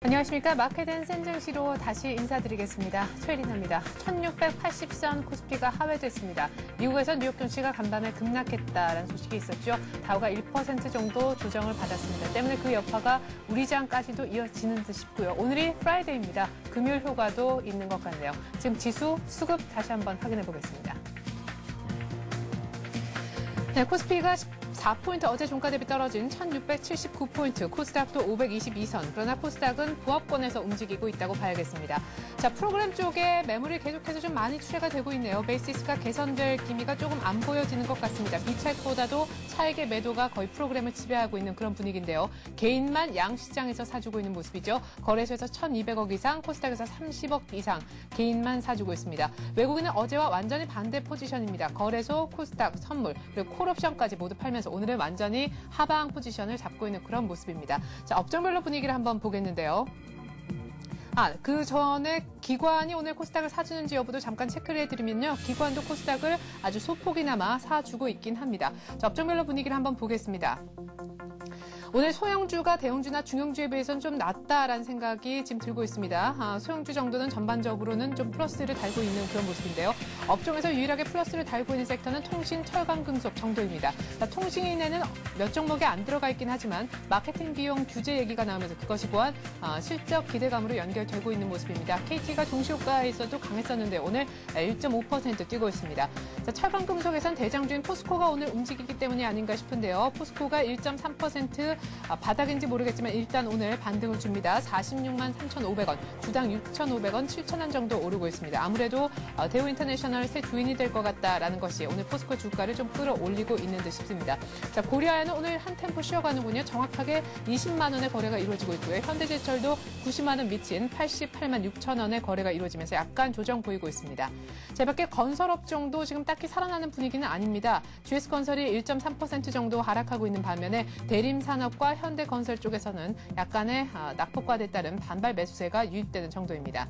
안녕하십니까. 마켓앤 센증시로 다시 인사드리겠습니다. 최리나입니다. 1680선 코스피가 하회됐습니다. 미국에서 뉴욕 증시가 간밤에 급락했다라는 소식이 있었죠. 다우가 1% 정도 조정을 받았습니다. 때문에 그 여파가 우리 장까지도 이어지는 듯 싶고요. 오늘이 프라이데이입니다. 금요일 효과도 있는 것 같네요. 지금 지수 수급 다시 한번 확인해 보겠습니다. 네, 코스피가 4포인트 어제 종가 대비 떨어진 1679포인트, 코스닥도 522선. 그러나 코스닥은 보합권에서 움직이고 있다고 봐야겠습니다. 자, 프로그램 쪽에 매물이 계속해서 좀 많이 출회가 되고 있네요. 베이시스가 개선될 기미가 조금 안 보여지는 것 같습니다. 미책보다도 차익의 매도가 거의 프로그램을 지배하고 있는 그런 분위기인데요. 개인만 양시장에서 사주고 있는 모습이죠. 거래소에서 1200억 이상, 코스닥에서 30억 이상 개인만 사주고 있습니다. 외국인은 어제와 완전히 반대 포지션입니다. 거래소, 코스닥, 선물, 그리고 콜옵션까지 모두 팔면서 오늘은 완전히 하방 포지션을 잡고 있는 그런 모습입니다. 자, 업종별로 분위기를 한번 보겠는데요. 그 전에 기관이 오늘 코스닥을 사주는지 여부도 잠깐 체크를 해드리면요. 기관도 코스닥을 아주 소폭이나마 사주고 있긴 합니다. 자, 업종별로 분위기를 한번 보겠습니다. 오늘 소형주가 대형주나 중형주에 비해서는 좀 낮다라는 생각이 지금 들고 있습니다. 소형주 정도는 전반적으로는 좀 플러스를 달고 있는 그런 모습인데요. 업종에서 유일하게 플러스를 달고 있는 섹터는 통신, 철강, 금속 정도입니다. 자, 통신에는 몇 종목에 안 들어가 있긴 하지만 마케팅 비용 규제 얘기가 나오면서 그것이 보안 실적 기대감으로 연결되고 있는 모습입니다. KT가 동시효과에서도 강했었는데 오늘 1.5% 뛰고 있습니다. 자, 철강, 금속에선 대장주인 포스코가 오늘 움직이기 때문이 아닌가 싶은데요. 포스코가 1.3% 바닥인지 모르겠지만 일단 오늘 반등을 줍니다. 46만 3,500원, 주당 6,500원, 7,000원 정도 오르고 있습니다. 아무래도 대우인터내셔널 새 주인이 될 것 같다라는 것이 오늘 포스코 주가를 좀 끌어올리고 있는 듯 싶습니다. 자, 고리아에는 오늘 한 템포 쉬어가는군요. 정확하게 20만 원의 거래가 이루어지고 있고요. 현대제철도 90만 원 미친 88만 6천 원의 거래가 이루어지면서 약간 조정 보이고 있습니다. 자, 밖에 건설업종도 지금 딱히 살아나는 분위기는 아닙니다. GS건설이 1.3% 정도 하락하고 있는 반면에 대림산업과 현대건설 쪽에서는 약간의 낙폭과에 따른 반발 매수세가 유입되는 정도입니다.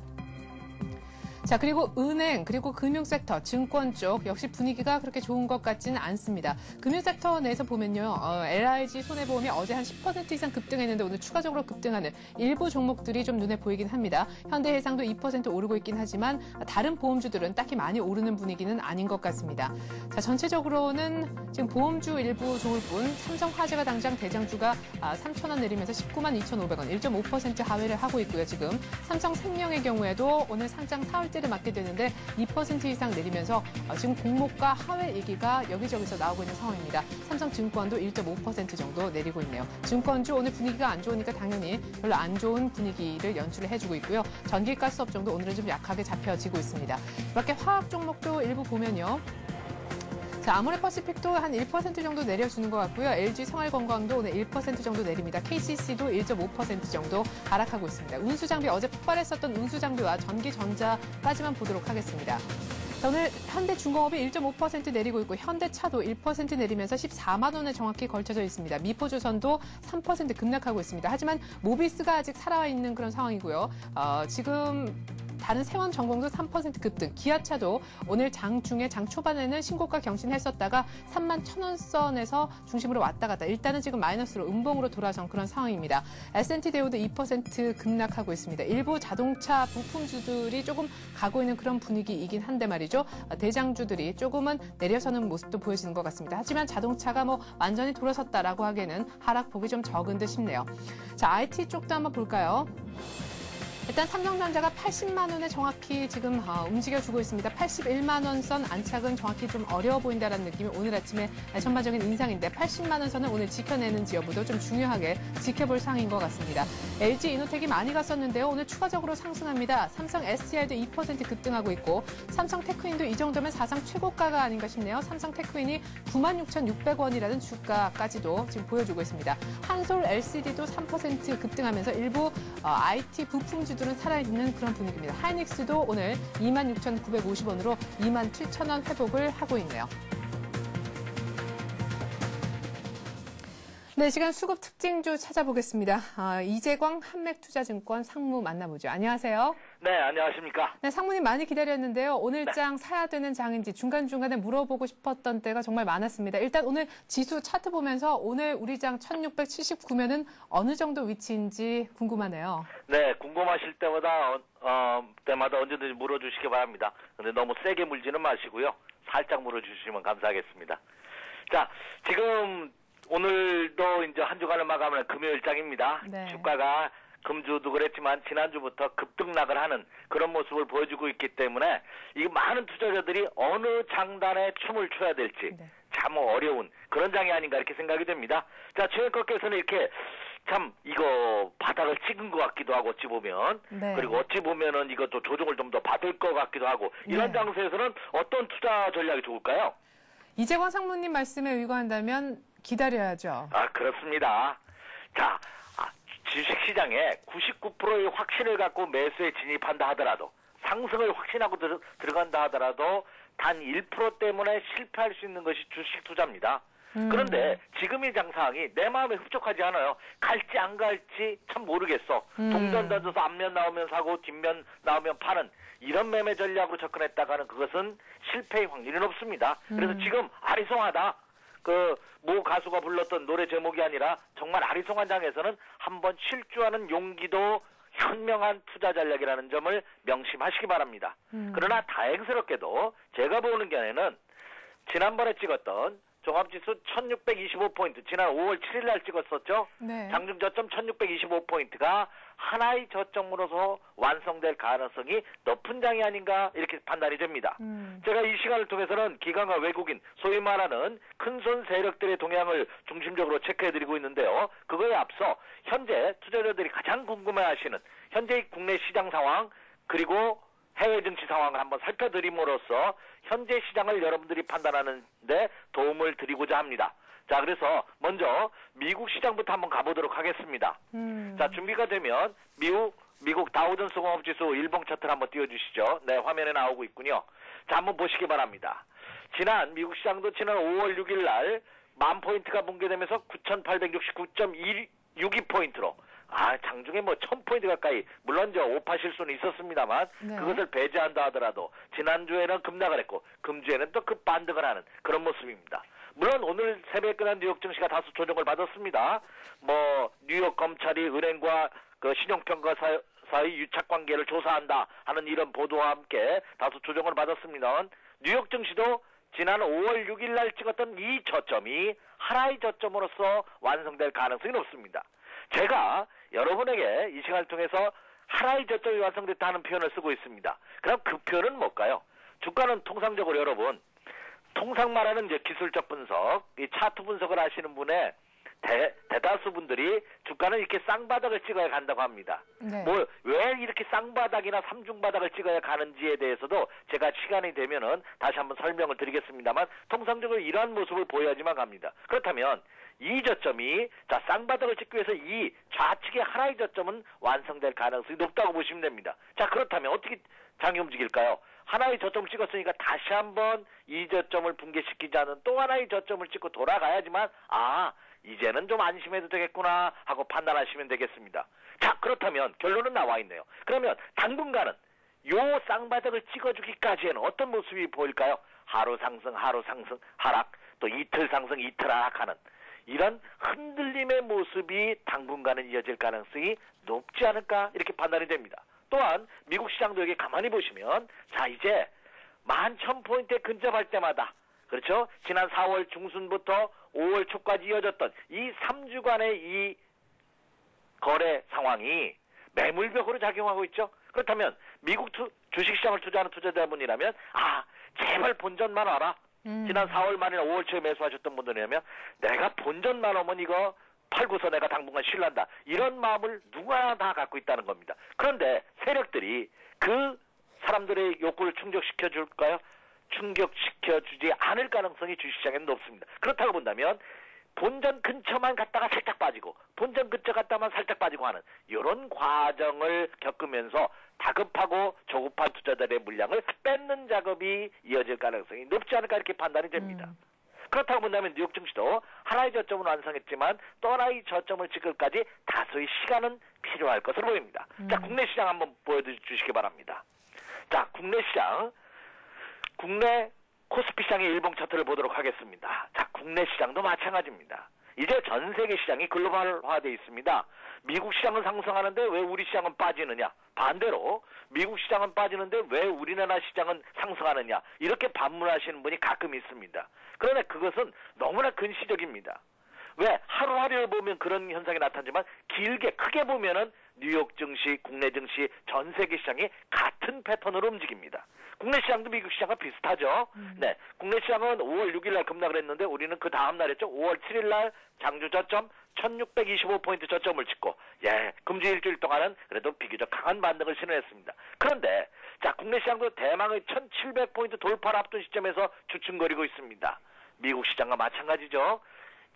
자, 그리고 은행, 그리고 금융섹터, 증권 쪽 역시 분위기가 그렇게 좋은 것 같지는 않습니다. 금융섹터 내에서 보면요. LIG 손해보험이 어제 한 10% 이상 급등했는데 오늘 추가적으로 급등하는 일부 종목들이 좀 눈에 보이긴 합니다. 현대해상도 2% 오르고 있긴 하지만 다른 보험주들은 딱히 많이 오르는 분위기는 아닌 것 같습니다. 자, 전체적으로는 지금 보험주 일부 좋을 뿐 삼성화재가 당장 대장주가 3,000원 내리면서 19만 2,500원, 1.5% 하회를 하고 있고요. 지금 삼성생명의 경우에도 오늘 상장 사흘째를 맞게 되는데 2% 이상 내리면서 지금 공모가 하회 얘기가 여기저기서 나오고 있는 상황입니다. 삼성증권도 1.5% 정도 내리고 있네요. 증권주 오늘 분위기가 안 좋으니까 당연히 별로 안 좋은 분위기를 연출을 해주고 있고요. 전기가스 업종도 오늘은 좀 약하게 잡혀지고 있습니다. 밖에 화학 종목도 일부 보면요. 자, 아모레퍼시픽도 한 1% 정도 내려주는 것 같고요. LG 생활건강도 오늘 1% 정도 내립니다. KCC도 1.5% 정도 하락하고 있습니다. 운수장비, 어제 폭발했었던 운수장비와 전기전자까지만 보도록 하겠습니다. 자, 오늘 현대중공업이 1.5% 내리고 있고 현대차도 1% 내리면서 14만 원에 정확히 걸쳐져 있습니다. 미포조선도 3% 급락하고 있습니다. 하지만 모비스가 아직 살아있는 그런 상황이고요. 지금 다른 세원전공도 3% 급등, 기아차도 오늘 장 중에 장 초반에는 신고가 경신했었다가 3만 1,000원 선에서 중심으로 왔다 갔다 일단은 지금 마이너스로 음봉으로 돌아선 그런 상황입니다. S&T대우도 2% 급락하고 있습니다. 일부 자동차 부품주들이 조금 가고 있는 그런 분위기이긴 한데 말이죠. 대장주들이 조금은 내려서는 모습도 보여지는 것 같습니다. 하지만 자동차가 완전히 돌아섰다라고 하기에는 하락폭이 좀 적은 듯 싶네요. 자, IT 쪽도 한번 볼까요? 일단 삼성전자가 80만 원에 정확히 지금 움직여주고 있습니다. 81만 원 선 안착은 정확히 좀 어려워 보인다는 느낌이 오늘 아침에 전반적인 인상인데 80만 원 선을 오늘 지켜내는지 여부도 좀 중요하게 지켜볼 상황인 것 같습니다. LG 이노텍이 많이 갔었는데요. 오늘 추가적으로 상승합니다. 삼성 SDI도 2% 급등하고 있고 삼성 테크윈도 이 정도면 사상 최고가가 아닌가 싶네요. 삼성 테크윈이 96,600원이라는 주가까지도 지금 보여주고 있습니다. 한솔 LCD도 3% 급등하면서 일부 IT 부품주들은 살아있는 그런 분위기입니다. 하이닉스도 오늘 26,950원으로 27,000원 회복을 하고 있네요. 네, 시간 수급 특징주 찾아보겠습니다. 이재광 한맥투자증권 상무 만나보죠. 안녕하세요. 네, 안녕하십니까. 네, 상무님 많이 기다렸는데요. 오늘 장 사야 되는 장인지 중간중간에 물어보고 싶었던 때가 정말 많았습니다. 일단 오늘 지수 차트 보면서 오늘 우리 장 1679면은 어느 정도 위치인지 궁금하네요. 네, 궁금하실 때마다 언제든지 물어주시기 바랍니다. 근데 너무 세게 물지는 마시고요. 살짝 물어주시면 감사하겠습니다. 자, 지금 오늘도 이제 한 주간을 마감하는 금요일장입니다. 네. 주가가 금주도 그랬지만 지난주부터 급등락을 하는 그런 모습을 보여주고 있기 때문에 이 많은 투자자들이 어느 장단에 춤을 춰야 될지 참 어려운 그런 장이 아닌가 이렇게 생각이 됩니다. 자, 최근께서는 이렇게 참 이거 바닥을 찍은 것 같기도 하고 어찌 보면 그리고 어찌 보면은 이것도 조정을 좀 더 받을 것 같기도 하고 이런 장세에서는 어떤 투자 전략이 좋을까요? 이재광 상무님 말씀에 의거한다면 기다려야죠. 그렇습니다. 자, 주식시장에 99%의 확신을 갖고 매수에 진입한다 하더라도 상승을 확신하고 들어간다 하더라도 단 1% 때문에 실패할 수 있는 것이 주식 투자입니다. 그런데 지금 이 장상황이 내 마음에 흡족하지 않아요. 갈지 안 갈지 참 모르겠어. 동전 던져서 앞면 나오면 사고 뒷면 나오면 파는 이런 매매 전략으로 접근했다가는 그것은 실패의 확률이 높습니다. 그래서 지금 아리송하다. 모 가수가 불렀던 노래 제목이 아니라 정말 아리송한 장에서는 한번 실주하는 용기도 현명한 투자 전략이라는 점을 명심하시기 바랍니다. 그러나 다행스럽게도 제가 보는 견해는 지난번에 찍었던 종합지수 1625포인트, 지난 5월 7일 날 찍었었죠? 네. 장중 저점 1625포인트가 하나의 저점으로서 완성될 가능성이 높은 장이 아닌가 이렇게 판단이 됩니다. 제가 이 시간을 통해서는 기관과 외국인, 소위 말하는 큰손 세력들의 동향을 중심적으로 체크해드리고 있는데요. 그거에 앞서 현재 투자자들이 가장 궁금해하시는 현재의 국내 시장 상황 그리고 해외 증시 상황을 한번 살펴드림으로써 현재 시장을 여러분들이 판단하는 데 도움을 드리고자 합니다. 자, 그래서 먼저 미국 시장부터 한번 가보도록 하겠습니다. 자, 준비가 되면 미국 다우존스 공업지수 일봉 차트를 한번 띄워주시죠. 네, 화면에 나오고 있군요. 자, 한번 보시기 바랍니다. 미국 시장도 지난 5월 6일 날 10,000포인트가 붕괴되면서 9,869.62포인트로 장중에 1,000포인트 가까이, 물론 오파 실수는 있었습니다만, 그것을 배제한다 하더라도, 지난주에는 급락을 했고, 금주에는 또 급반등을 하는 그런 모습입니다. 물론 오늘 새벽에 끝난 뉴욕 증시가 다소 조정을 받았습니다. 뉴욕 검찰이 은행과 신용평가 사이 유착 관계를 조사한다 하는 이런 보도와 함께 다소 조정을 받았습니다. 뉴욕 증시도 지난 5월 6일 날 찍었던 이 저점이 하나의 저점으로서 완성될 가능성이 높습니다. 제가 여러분에게 이 시간을 통해서 하나의 저점이 완성됐다 하는 표현을 쓰고 있습니다. 그럼 그 표현은 뭘까요? 주가는 통상적으로 여러분, 통상 말하는 이제 기술적 분석, 이 차트 분석을 하시는 분의 대다수 분들이 주가는 이렇게 쌍바닥을 찍어야 간다고 합니다. 왜 이렇게 쌍바닥이나 삼중바닥을 찍어야 가는지에 대해서도 제가 시간이 되면은 다시 한번 설명을 드리겠습니다만, 통상적으로 이러한 모습을 보여야지만 갑니다. 그렇다면 이 저점이 쌍바닥을 찍기 위해서 이 좌측의 하나의 저점은 완성될 가능성이 높다고 보시면 됩니다. 자, 그렇다면 어떻게 장이 움직일까요? 하나의 저점을 찍었으니까 다시 한번 이 저점을 붕괴시키지 않은 또 하나의 저점을 찍고 돌아가야지만 이제는 좀 안심해도 되겠구나 하고 판단하시면 되겠습니다. 자, 그렇다면 결론은 나와 있네요. 그러면 당분간은 요 쌍바닥을 찍어주기까지에는 어떤 모습이 보일까요? 하루 상승, 하락, 또 이틀 상승, 이틀 하락하는 이런 흔들림의 모습이 당분간은 이어질 가능성이 높지 않을까 이렇게 판단이 됩니다. 또한 미국 시장도 여기 가만히 보시면 이제 11,000포인트에 근접할 때마다, 그렇죠? 지난 4월 중순부터 5월 초까지 이어졌던 이 3주간의 이 거래 상황이 매물벽으로 작용하고 있죠. 그렇다면 미국 주식시장을 투자하는 투자자분이라면 제발 본전만 와라. 지난 4월 말이나 5월 초에 매수하셨던 분들이라면 내가 본전만 오면 이거 팔고서 내가 당분간 쉴란다. 이런 마음을 누구나 다 갖고 있다는 겁니다. 그런데 세력들이 그 사람들의 욕구를 충족시켜줄까요? 충족시켜주지 않을 가능성이 주식시장에는 높습니다. 그렇다고 본다면 본전 근처만 갔다가 살짝 빠지고 본전 근처 갔다만 살짝 빠지고 하는 이런 과정을 겪으면서 다급하고 조급한 투자자들의 물량을 뺏는 작업이 이어질 가능성이 높지 않을까 이렇게 판단이 됩니다. 그렇다고 본다면 뉴욕 증시도 하나의 저점을 완성했지만 또 하나의 저점을 찍을까지 다소의 시간은 필요할 것으로 보입니다. 자, 국내 시장 한번 보여주시기 바랍니다. 자, 국내 시장, 국내 코스피 시장의 일봉 차트를 보도록 하겠습니다. 자, 국내 시장도 마찬가지입니다. 이제 전 세계 시장이 글로벌화되어 있습니다. 미국 시장은 상승하는데 왜 우리 시장은 빠지느냐? 반대로 미국 시장은 빠지는데 왜 우리나라 시장은 상승하느냐? 이렇게 반문하시는 분이 가끔 있습니다. 그러나 그것은 너무나 근시적입니다. 왜? 하루하루를 보면 그런 현상이 나타나지만 길게 크게 보면은 뉴욕 증시, 국내 증시, 전 세계 시장이 같은 패턴으로 움직입니다. 국내 시장도 미국 시장과 비슷하죠. 네, 국내 시장은 5월 6일 날 급락을 했는데 우리는 그 다음 날이었죠. 5월 7일 날 장주 저점 1625포인트 저점을 찍고 금주 일주일 동안은 그래도 비교적 강한 반등을 신호했습니다. 그런데 자, 국내 시장도 대망의 1700포인트 돌파를 앞둔 시점에서 주춤거리고 있습니다. 미국 시장과 마찬가지죠.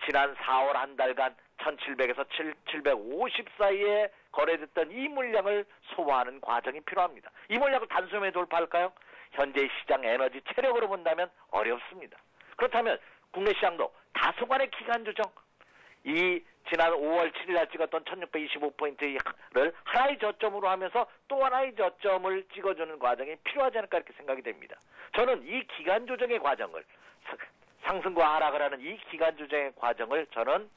지난 4월 한 달간 1700에서 1750 사이에 거래됐던 이 물량을 소화하는 과정이 필요합니다. 이 물량을 단숨에 돌파할까요? 현재 시장 에너지 체력으로 본다면 어렵습니다. 그렇다면 국내 시장도 다소간의 기간 조정, 이 지난 5월 7일 날 찍었던 1625포인트를 하나의 저점으로 하면서 또 하나의 저점을 찍어주는 과정이 필요하지 않을까 이렇게 생각이 됩니다. 저는 이 기간 조정의 과정을, 상승과 하락을 하는 이 기간 조정의 과정을 저는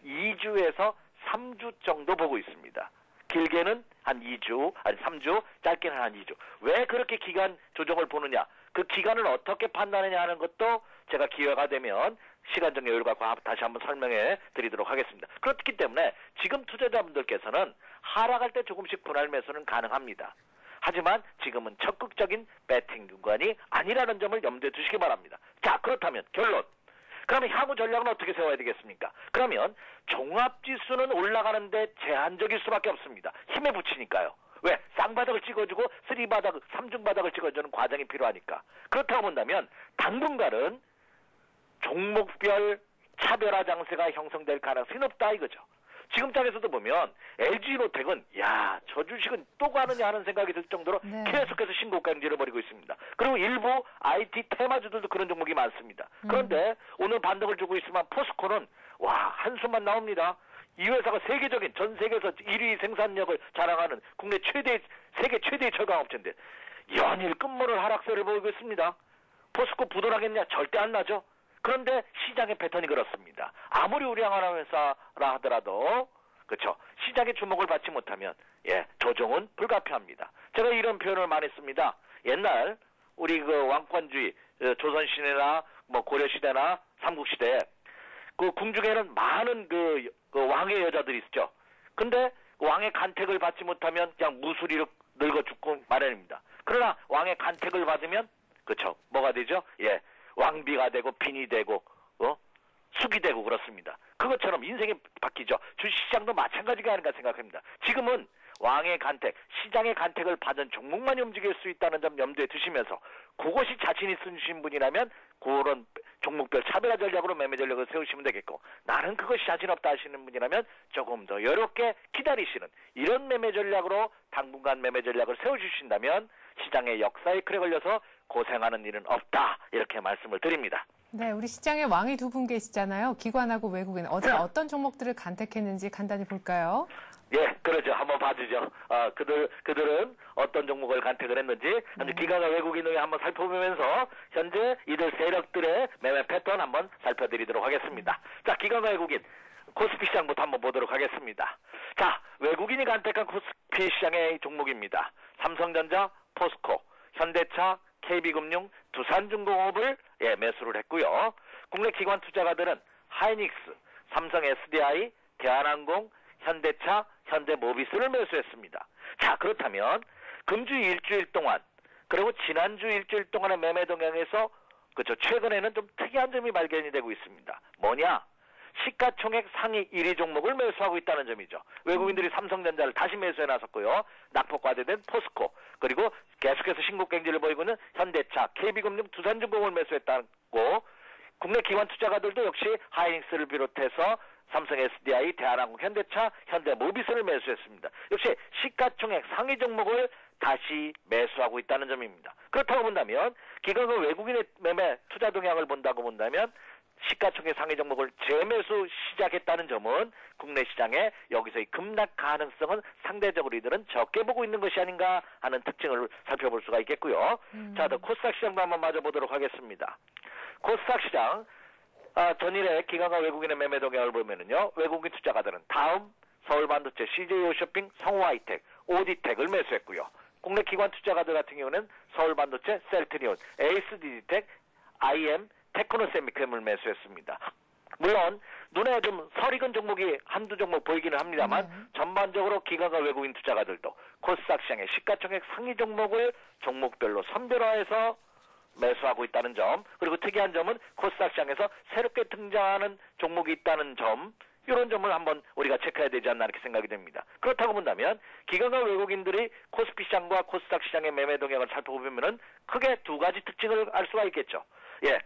2주에서 3주 정도 보고 있습니다. 길게는 한 2주, 아니 3주, 짧게는 한 2주. 왜 그렇게 기간 조정을 보느냐? 그 기간을 어떻게 판단하느냐 하는 것도 제가 기회가 되면 시간적 여유를 갖고 다시 한번 설명해 드리도록 하겠습니다. 그렇기 때문에 지금 투자자분들께서는 하락할 때 조금씩 분할 매수는 가능합니다. 하지만 지금은 적극적인 배팅 구간이 아니라는 점을 염두에 두시기 바랍니다. 자, 그렇다면 결론. 그러면 향후 전략은 어떻게 세워야 되겠습니까? 그러면 종합지수는 올라가는데 제한적일 수밖에 없습니다. 힘에 붙이니까요. 왜? 쌍바닥을 찍어주고 3바닥, 3중바닥을 찍어주는 과정이 필요하니까. 그렇다고 본다면 당분간은 종목별 차별화 장세가 형성될 가능성이 높다 이거죠. 지금 장에서도 보면 LG로텍은 저 주식은 또 가느냐 하는 생각이 들 정도로 계속해서 신고가 경제를 벌이고 있습니다. 그리고 일부 IT 테마주들도 그런 종목이 많습니다. 그런데 오늘 반등을 주고 있으면 포스코는 한숨만 나옵니다. 이 회사가 세계적인 전 세계에서 1위 생산력을 자랑하는 국내 세계 최대의 철강업체인데 연일 끝모를 하락세를 보이고 있습니다. 포스코 부도나겠냐? 절대 안 나죠. 그런데 시장의 패턴이 그렇습니다. 아무리 우량한 회사라 하더라도 그렇죠. 시장의 주목을 받지 못하면 조정은 불가피합니다. 제가 이런 표현을 많이 씁니다. 옛날 우리 그 왕권주의 조선시대나 고려시대나 삼국시대 그 궁중에는 많은 그 왕의 여자들이 있죠. 근데 왕의 간택을 받지 못하면 그냥 무수리로 늙어 죽고 마련입니다. 그러나 왕의 간택을 받으면 그렇죠. 뭐가 되죠? 왕비가 되고 빈이 되고 숙이 되고 그렇습니다. 그것처럼 인생이 바뀌죠. 주식시장도 마찬가지가 아닌가 생각합니다. 지금은 왕의 간택, 시장의 간택을 받은 종목만 움직일 수 있다는 점 염두에 두시면서 그것이 자신 있으신 분이라면 그런 종목별 차별화 전략으로 매매 전략을 세우시면 되겠고 나는 그것이 자신 없다 하시는 분이라면 조금 더 여유롭게 기다리시는 이런 매매 전략으로 당분간 매매 전략을 세워주신다면 시장의 역사에 크게 걸려서 고생하는 일은 없다 이렇게 말씀을 드립니다. 네, 우리 시장에 왕이 두 분 계시잖아요. 기관하고 외국인. 어제 어떤 종목들을 간택했는지 간단히 볼까요? 그러죠. 한번 봐주죠. 그들은 어떤 종목을 간택을 했는지 기관과 외국인을 한번 살펴보면서 현재 이들 세력들의 매매 패턴 한번 살펴드리도록 하겠습니다. 자, 기관과 외국인 코스피 시장부터 한번 보도록 하겠습니다. 자, 외국인이 간택한 코스피 시장의 종목입니다. 삼성전자, 포스코, 현대차, KB금융, 두산중공업을 매수를 했고요. 국내 기관 투자가들은 하이닉스, 삼성 SDI, 대한항공, 현대차, 현대모비스를 매수했습니다. 자, 그렇다면 금주 일주일 동안 그리고 지난주 일주일 동안의 매매 동향에서 그렇죠. 최근에는 좀 특이한 점이 발견이 되고 있습니다. 뭐냐? 시가총액 상위 1위 종목을 매수하고 있다는 점이죠. 외국인들이 삼성전자를 다시 매수해 나섰고요. 낙폭과대된 포스코 그리고 계속해서 신고가 경제를 보이고 있는 현대차, KB금융, 두산중공업을 매수했다고 국내 기관 투자가들도 역시 하이닉스를 비롯해서 삼성 SDI, 대한항공, 현대차, 현대모비스를 매수했습니다. 역시 시가총액 상위 종목을 다시 매수하고 있다는 점입니다. 그렇다고 본다면 기관과 외국인의 매매 투자 동향을 본다고 본다면 시가총액 상위 종목을 재매수 시작했다는 점은 국내 시장에 여기서의 급락 가능성은 상대적으로 이들은 적게 보고 있는 것이 아닌가 하는 특징을 살펴볼 수가 있겠고요. 자, 더 코스닥 시장도 한번 맞아보도록 하겠습니다. 코스닥 시장 전일에 기관과 외국인의 매매 동향을 보면은요, 외국인 투자가들은 다음 서울반도체, CJ홈쇼핑, 성우하이텍, 오디텍을 매수했고요. 국내 기관 투자가들 같은 경우는 서울반도체, 셀트리온, 에이스디지텍, IM, 테크노세미캠을 매수했습니다. 물론 눈에 좀 설익은 종목이 한두 종목 보이기는 합니다만 전반적으로 기관과 외국인 투자가들도 코스닥 시장의 시가총액 상위 종목을 종목별로 선별화해서 매수하고 있다는 점, 그리고 특이한 점은 코스닥 시장에서 새롭게 등장하는 종목이 있다는 점, 이런 점을 한번 우리가 체크해야 되지 않나 이렇게 생각이 됩니다. 그렇다고 본다면 기관과 외국인들이 코스피 시장과 코스닥 시장의 매매 동향을 살펴보면은 크게 두 가지 특징을 알 수가 있겠죠. 예.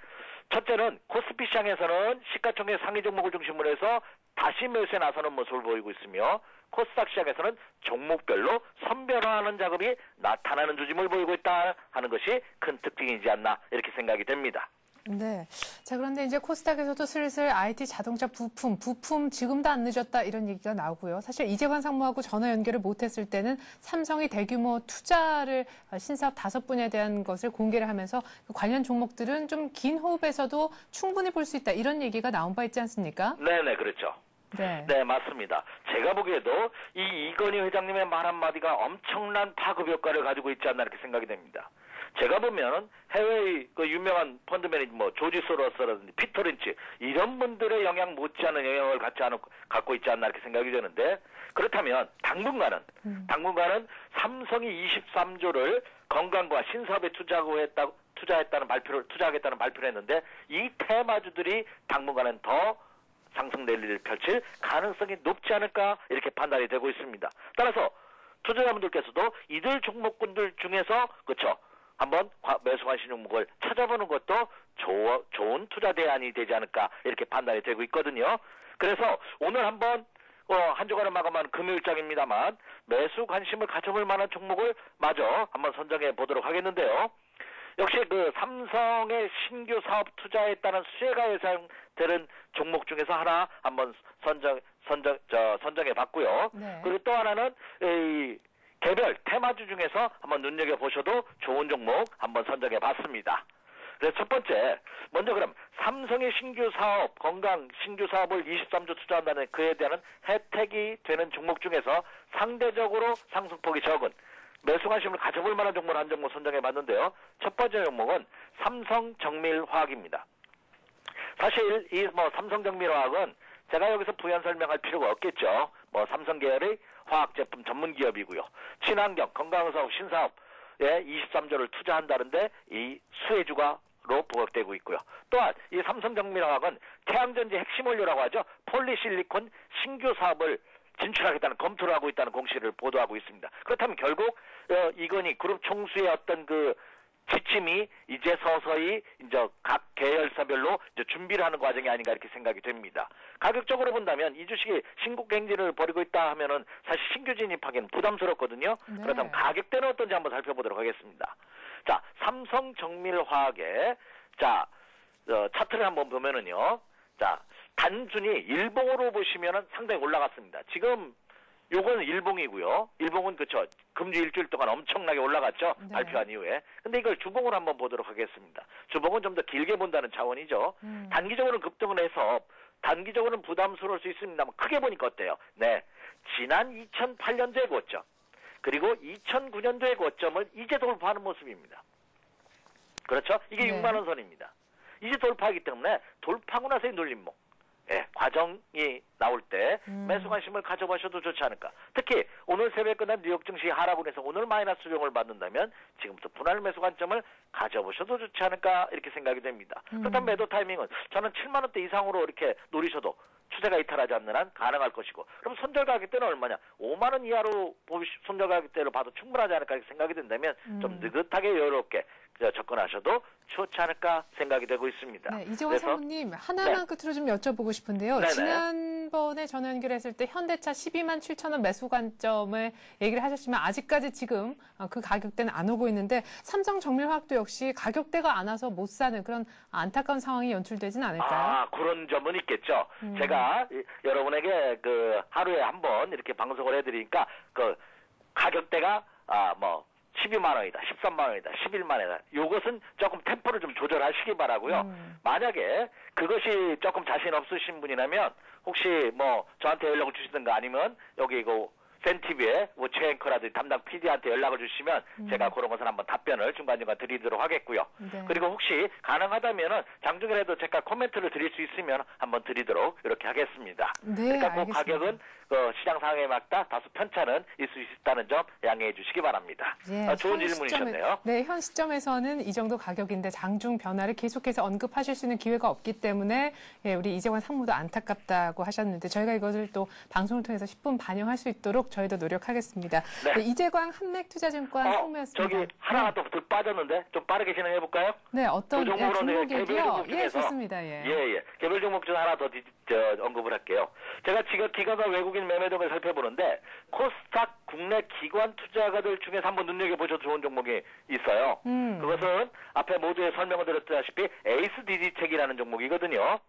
첫째는 코스피 시장에서는 시가총액 상위 종목을 중심으로 해서 다시 매수에 나서는 모습을 보이고 있으며 코스닥 시장에서는 종목별로 선별화하는 작업이 나타나는 조짐을 보이고 있다 하는 것이 큰 특징이지 않나 이렇게 생각이 됩니다. 네. 자, 그런데 이제 코스닥에서도 슬슬 IT 자동차 부품 지금도 안 늦었다 이런 얘기가 나오고요. 사실 이재관 상무하고 전화 연결을 못했을 때는 삼성이 대규모 투자를 신사업 5분야에 대한 것을 공개를 하면서 그 관련 종목들은 좀 긴 호흡에서도 충분히 볼 수 있다 이런 얘기가 나온 바 있지 않습니까? 네네, 그렇죠. 네, 맞습니다. 제가 보기에도 이 이건희 회장님의 말 한마디가 엄청난 파급 효과를 가지고 있지 않나 이렇게 생각이 됩니다. 제가 보면 해외의 그 유명한 펀드 매니저 조지 소로스라든지 피터 린치 이런 분들의 영향 못지않은 영향을 갖고 있지 않나 이렇게 생각이 되는데, 그렇다면 당분간은 삼성이 23조를 건강과 신사업에 투자하겠다는 발표를 했는데 이 테마주들이 당분간은 더 상승 랠리를 펼칠 가능성이 높지 않을까 이렇게 판단이 되고 있습니다. 따라서 투자자분들께서도 이들 종목군들 중에서 그렇죠, 한번 매수 관심 종목을 찾아보는 것도 좋은 투자 대안이 되지 않을까 이렇게 판단이 되고 있거든요. 그래서 오늘 한번 한 주간을 마감한 금요일장입니다만 매수 관심을 가져볼 만한 종목을 마저 한번 선정해 보도록 하겠는데요. 역시 그 삼성의 신규 사업 투자에 따른 수혜가 예상되는 종목 중에서 하나 한번 선정해 봤고요. 네. 그리고 또 하나는 이 개별 테마주 중에서 한번 눈여겨보셔도 좋은 종목 한번 선정해 봤습니다. 그래서 첫 번째, 먼저 그럼 삼성의 신규 사업, 건강 신규 사업을 23조 투자한다는 그에 대한 혜택이 되는 종목 중에서 상대적으로 상승폭이 적은 매수 관심을 가져볼 만한 종목을 한 종목 선정해 봤는데요. 첫 번째 종목은 삼성정밀화학입니다. 사실 이 삼성정밀화학은 제가 여기서 부연 설명할 필요가 없겠죠. 삼성 계열의 화학 제품 전문 기업이고요. 친환경, 건강사업, 신사업에 23조를 투자한다는데 이 수혜주가로 부각되고 있고요. 또한 이 삼성정밀화학은 태양전지 핵심 원료라고 하죠. 폴리실리콘 신규 사업을 진출하겠다는 검토를 하고 있다는 공시를 보도하고 있습니다. 그렇다면 결국 이건희 그룹 총수의 어떤 그 지침이 이제 서서히 이제 각 계열사별로 이제 준비를 하는 과정이 아닌가 이렇게 생각이 됩니다. 가격적으로 본다면 이 주식이 신고가 행진을 벌이고 있다 하면은 사실 신규 진입하기는 부담스럽거든요. 네. 그렇다면 가격대는 어떤지 한번 살펴보도록 하겠습니다. 자, 삼성정밀화학의 차트를 한번 보면은요. 자, 단순히 일봉으로 보시면은 상당히 올라갔습니다. 지금 요거는 일봉이고요. 일봉은 그쵸, 금주 일주일 동안 엄청나게 올라갔죠. 네. 발표한 이후에. 근데 이걸 주봉으로 한번 보도록 하겠습니다. 주봉은 좀 더 길게 본다는 차원이죠. 단기적으로는 급등을 해서 단기적으로는 부담스러울 수 있습니다만 크게 보니까 어때요? 네, 지난 2008년도의 고점 그리고 2009년도의 고점을 이제 돌파하는 모습입니다. 그렇죠? 이게 6만 원 선입니다. 이제 돌파하기 때문에 돌파하고 나서의 눌림목, 과정이 나올 때 매수 관심을 가져보셔도 좋지 않을까. 특히 오늘 새벽에 끝난 뉴욕 증시 하락으로 해서 오늘 마이너스 조정을 받는다면 지금부터 분할 매수 관점을 가져보셔도 좋지 않을까 이렇게 생각이 됩니다. 그렇다면 매도 타이밍은 저는 7만 원대 이상으로 이렇게 노리셔도 추세가 이탈하지 않는 한 가능할 것이고, 그럼 손절 가격대는 얼마냐? 5만 원 이하로 손절 가격대를 봐도 충분하지 않을까 이렇게 생각이 된다면 좀 느긋하게 여유롭게 접근하셔도 좋지 않을까 생각이 되고 있습니다. 네, 이재화 사모님 하나만 끝으로 좀 여쭤보고 싶은데요. 지난 지난번에 전화 연결했을 때 현대차 12만 7천 원 매수 관점을 얘기를 하셨지만 아직까지 지금 그 가격대는 안 오고 있는데 삼성정밀화학도 역시 가격대가 안 와서 못 사는 그런 안타까운 상황이 연출되진 않을까요? 그런 점은 있겠죠. 제가 여러분에게 그 하루에 한 번 이렇게 방송을 해드리니까 그 가격대가 12만 원이다, 13만 원이다, 11만 원이다. 요것은 조금 템포를 좀 조절하시기 바라고요. 만약에 그것이 조금 자신 없으신 분이라면 혹시 저한테 연락을 주시든가 아니면 여기 센TV의 최앵커라든지 담당 PD한테 연락을 주시면 제가 그런 것을 한번 답변을 중간중간 드리도록 하겠고요. 네. 그리고 혹시 가능하다면은 장중이라도 제가 코멘트를 드릴 수 있으면 한번 드리도록 이렇게 하겠습니다. 네, 그러니까 알겠습니다. 가격은 시장 상황에 맞다 다소 편차는 있을 수 있다는 점 양해해 주시기 바랍니다. 예, 좋은 질문이셨네요. 네, 현 시점에서는 이 정도 가격인데 장중 변화를 계속해서 언급하실 수 있는 기회가 없기 때문에 우리 이재관 상무도 안타깝다고 하셨는데 저희가 이것을 또 방송을 통해서 10분 반영할 수 있도록 저희도 노력하겠습니다. 네. 네, 이재광 한맥투자증권 상무였습니다. 저기 하나 더 빠졌는데 좀 빠르게 진행해 볼까요? 네, 어떤 종목으로 종목이요? 개별 종목 예, 중에서 좋습니다. 예. 예. 개별 종목 중 하나 더 언급을 할게요. 제가 지금 기관과 외국인 매매동을 살펴보는데 코스닥 국내 기관 투자가들 중에서 한번 눈여겨보셔도 좋은 종목이 있어요. 그것은 앞에 모두에 설명을 드렸다시피 에이스디지텍이라는 종목이거든요.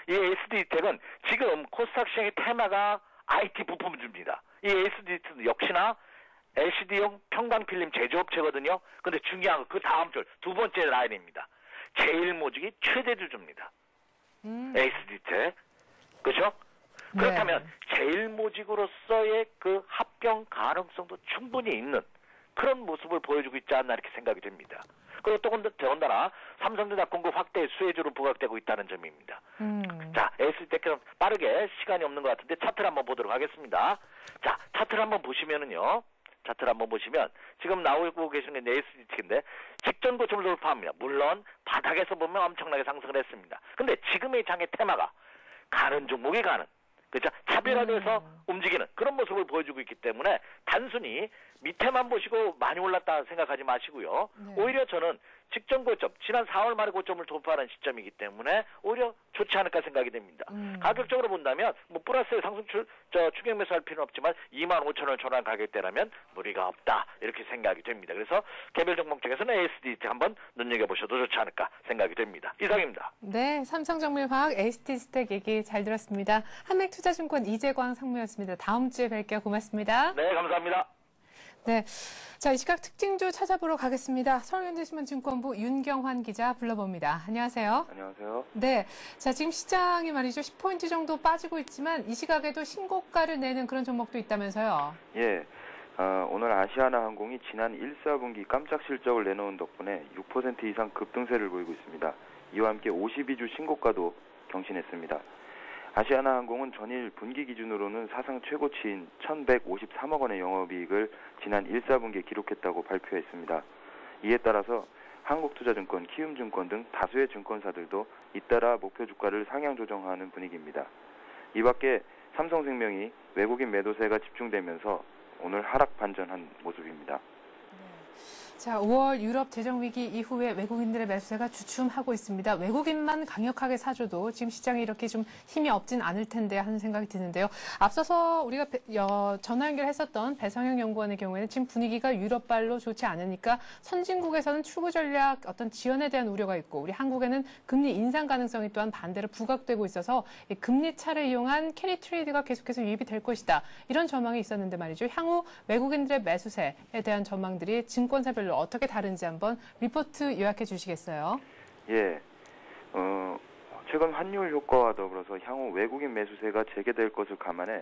이 에이스디지텍은 지금 코스닥 시장의 테마가 IT 부품주입니다. 이 에이스디지텍은 역시나 LCD용 평광필름 제조업체거든요. 근데 중요한 건 그 다음 줄 두 번째 라인입니다. 제일모직이 최대주주입니다. 에이스디텍. 그렇죠? 그렇다면 제일모직으로서의 그 합병 가능성도 충분히 있는 그런 모습을 보여주고 있지 않나 이렇게 생각이 됩니다. 그리고 또 더군다나 삼성전자 공급 확대 수혜주로 부각되고 있다는 점입니다. 자, 에이스디텍은 빠르게 시간이 없는 것 같은데 차트를 한번 보도록 하겠습니다. 자, 차트를 한번 보시면은요. 차트를 한번 보시면 지금 나오고 계시는 게 에이스디텍인데 직전 고점을 돌파합니다. 물론 바닥에서 보면 엄청나게 상승을 했습니다. 근데 지금의 장의 테마가 가는 종목이 가는, 그렇죠? 차별화돼서 움직이는 그런 모습을 보여주고 있기 때문에 단순히 밑에만 보시고 많이 올랐다 생각하지 마시고요. 네. 오히려 저는 직전 고점, 지난 4월 말에 고점을 돌파하는 시점이기 때문에 오히려 좋지 않을까 생각이 됩니다. 가격적으로 본다면 플러스의 상승 추격 매수할 필요는 없지만 25,000원을 초월한 가격대라면 무리가 없다 이렇게 생각이 됩니다. 그래서 개별 종목 중에서는 ASD 한번 눈여겨보셔도 좋지 않을까 생각이 됩니다. 이상입니다. 네, 삼성정밀화학 에이스디지텍 얘기 잘 들었습니다. 한맥투자증권 이재광 상무였습니다. 다음 주에 뵐게요. 고맙습니다. 네, 감사합니다. 네, 자, 이 시각 특징주 찾아보러 가겠습니다. 서울현대신문증권부 윤경환 기자 불러봅니다. 안녕하세요. 안녕하세요. 네, 자, 지금 시장이 말이죠. 10포인트 정도 빠지고 있지만 이 시각에도 신고가를 내는 그런 종목도 있다면서요. 예, 오늘 아시아나항공이 지난 1, 4분기 깜짝 실적을 내놓은 덕분에 6% 이상 급등세를 보이고 있습니다. 이와 함께 52주 신고가도 경신했습니다. 아시아나항공은 전일 분기 기준으로는 사상 최고치인 1,153억 원의 영업이익을 지난 1, 4분기에 기록했다고 발표했습니다. 이에 따라서 한국투자증권, 키움증권 등 다수의 증권사들도 잇따라 목표 주가를 상향 조정하는 분위기입니다. 이 밖에 삼성생명이 외국인 매도세가 집중되면서 오늘 하락 반전한 모습입니다. 자, 5월 유럽 재정위기 이후에 외국인들의 매수세가 주춤하고 있습니다. 외국인만 강력하게 사줘도 지금 시장에 이렇게 좀 힘이 없진 않을 텐데 하는 생각이 드는데요. 앞서서 우리가 전화 연결했었던 배성영 연구원의 경우에는 지금 분위기가 유럽발로 좋지 않으니까 선진국에서는 출구 전략 어떤 지연에 대한 우려가 있고 우리 한국에는 금리 인상 가능성이 또한 반대로 부각되고 있어서 금리 차를 이용한 캐리 트레이드가 계속해서 유입이 될 것이다. 이런 전망이 있었는데 말이죠. 향후 외국인들의 매수세에 대한 전망들이 증권사별로 어떻게 다른지 한번 리포트 요약해 주시겠어요? 예, 최근 환율 효과와 더불어서 향후 외국인 매수세가 재개될 것을 감안해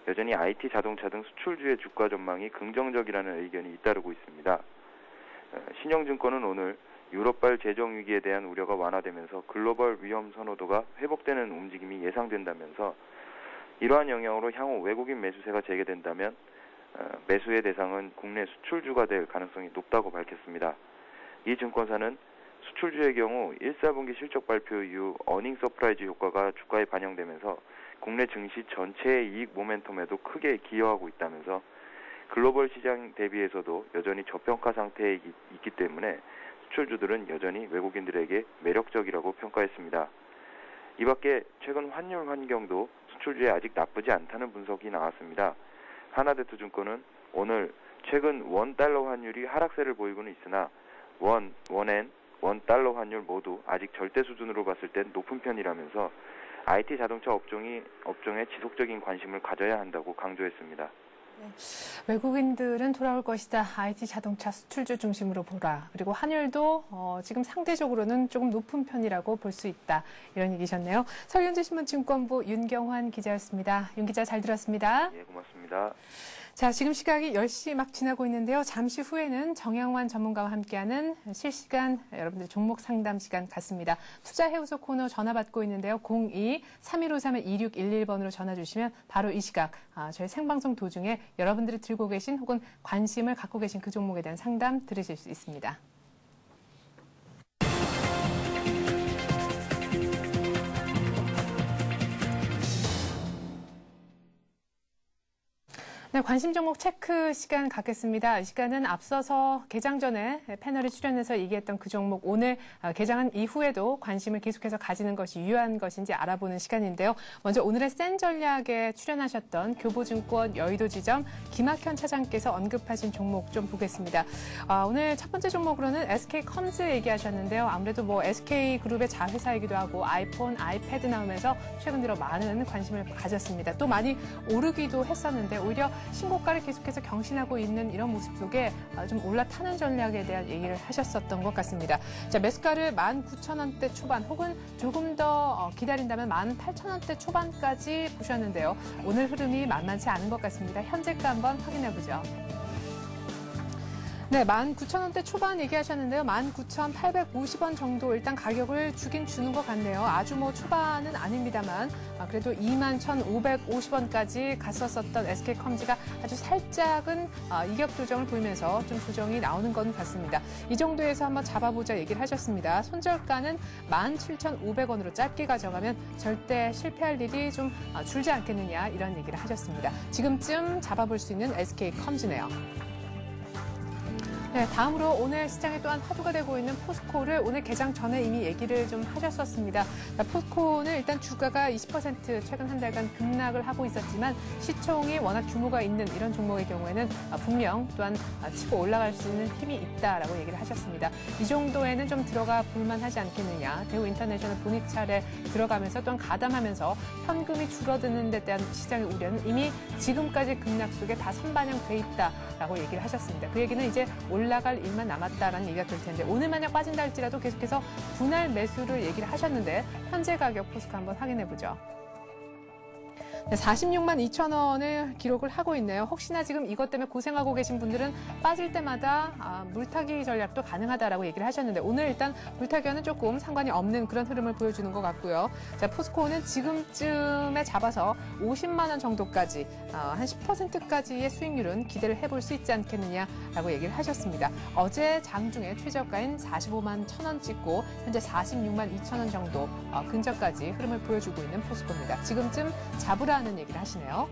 여전히 IT, 자동차 등 수출주의 주가 전망이 긍정적이라는 의견이 잇따르고 있습니다. 신영증권은 오늘 유럽발 재정 위기에 대한 우려가 완화되면서 글로벌 위험 선호도가 회복되는 움직임이 예상된다면서 이러한 영향으로 향후 외국인 매수세가 재개된다면 매수의 대상은 국내 수출주가 될 가능성이 높다고 밝혔습니다. 이 증권사는 수출주의 경우 1, 4분기 실적 발표 이후 어닝 서프라이즈 효과가 주가에 반영되면서 국내 증시 전체의 이익 모멘텀에도 크게 기여하고 있다면서 글로벌 시장 대비해서도 여전히 저평가 상태에 있기 때문에 수출주들은 여전히 외국인들에게 매력적이라고 평가했습니다. 이 밖에 최근 환율 환경도 수출주에 아직 나쁘지 않다는 분석이 나왔습니다. 하나대투증권은 오늘 최근 원달러 환율이 하락세를 보이고는 있으나 원엔, 원달러 환율 모두 아직 절대 수준으로 봤을 땐 높은 편이라면서 IT 자동차 업종에 지속적인 관심을 가져야 한다고 강조했습니다. 네. 외국인들은 돌아올 것이다. IT 자동차 수출주 중심으로 보라. 그리고 환율도 지금 상대적으로는 조금 높은 편이라고 볼 수 있다. 이런 얘기셨네요. 서울현대신문증권부 윤경환 기자였습니다. 윤 기자 잘 들었습니다. 예, 고맙습니다. 자, 지금 시각이 10시 막 지나고 있는데요. 잠시 후에는 정양환 전문가와 함께하는 실시간 여러분들 종목 상담 시간 갖습니다. 투자해우소 코너 전화 받고 있는데요. 02-3153-2611번으로 전화 주시면 바로 이 시각 저희 생방송 도중에 여러분들이 들고 계신 혹은 관심을 갖고 계신 그 종목에 대한 상담 들으실 수 있습니다. 네, 관심 종목 체크 시간 갖겠습니다. 이 시간은 앞서서 개장 전에 패널에 출연해서 얘기했던 그 종목 오늘 개장한 이후에도 관심을 계속해서 가지는 것이 유효한 것인지 알아보는 시간인데요. 먼저 오늘의 센 전략에 출연하셨던 교보증권 여의도지점 김학현 차장께서 언급하신 종목 좀 보겠습니다. 오늘 첫 번째 종목으로는 SK컴즈 얘기하셨는데요. 아무래도 뭐 SK그룹의 자회사이기도 하고 아이폰, 아이패드 나오면서 최근 들어 많은 관심을 가졌습니다. 또 많이 오르기도 했었는데 오히려 신고가를 계속해서 경신하고 있는 이런 모습 속에 좀 올라타는 전략에 대한 얘기를 하셨었던 것 같습니다. 자, 매수가를 19,000원대 초반 혹은 조금 더 기다린다면 18,000원대 초반까지 보셨는데요. 오늘 흐름이 만만치 않은 것 같습니다. 현재가 한번 확인해 보죠. 네, 19,000원대 초반 얘기하셨는데요. 19,850원 정도 일단 가격을 주긴 주는 것 같네요. 아주 뭐 초반은 아닙니다만 그래도 21,550원까지 갔었던 SK컴즈가 아주 살짝은 이격 조정을 보이면서 좀 조정이 나오는 건 같습니다. 이 정도에서 한번 잡아보자 얘기를 하셨습니다. 손절가는 17,500원으로 짧게 가져가면 절대 실패할 일이 좀 줄지 않겠느냐 이런 얘기를 하셨습니다. 지금쯤 잡아볼 수 있는 SK컴즈네요. 네, 다음으로 오늘 시장에 또한 화두가 되고 있는 포스코를 오늘 개장 전에 이미 얘기를 좀 하셨었습니다. 포스코는 일단 주가가 20% 최근 한 달간 급락을 하고 있었지만 시총이 워낙 규모가 있는 이런 종목의 경우에는 분명 또한 치고 올라갈 수 있는 힘이 있다라고 얘기를 하셨습니다. 이 정도에는 좀 들어가 볼만하지 않겠느냐. 대우 인터내셔널 본익 차례 들어가면서 또한 가담하면서 현금이 줄어드는 데 대한 시장의 우려는 이미 지금까지 급락 속에 다 선반영돼 있다라고 얘기를 하셨습니다. 그 얘기는 이제 올라갈 일만 남았다라는 얘기가 될 텐데 오늘 만약 빠진다 할지라도 계속해서 분할 매수를 얘기를 하셨는데 현재 가격 포스코 한번 확인해 보죠. 네, 46만 2천 원을 기록을 하고 있네요. 혹시나 지금 이것 때문에 고생하고 계신 분들은 빠질 때마다 물타기 전략도 가능하다라고 얘기를 하셨는데 오늘 일단 물타기와는 조금 상관이 없는 그런 흐름을 보여주는 것 같고요. 자, 포스코는 지금쯤에 잡아서 50만 원 정도까지 한 10%까지의 수익률은 기대를 해볼 수 있지 않겠느냐라고 얘기를 하셨습니다. 어제 장중에 최저가인 45만 1,000원 찍고 현재 46만 2천 원 정도 근처까지 흐름을 보여주고 있는 포스코입니다. 지금쯤 잡으라 하는 얘기를 하시네요.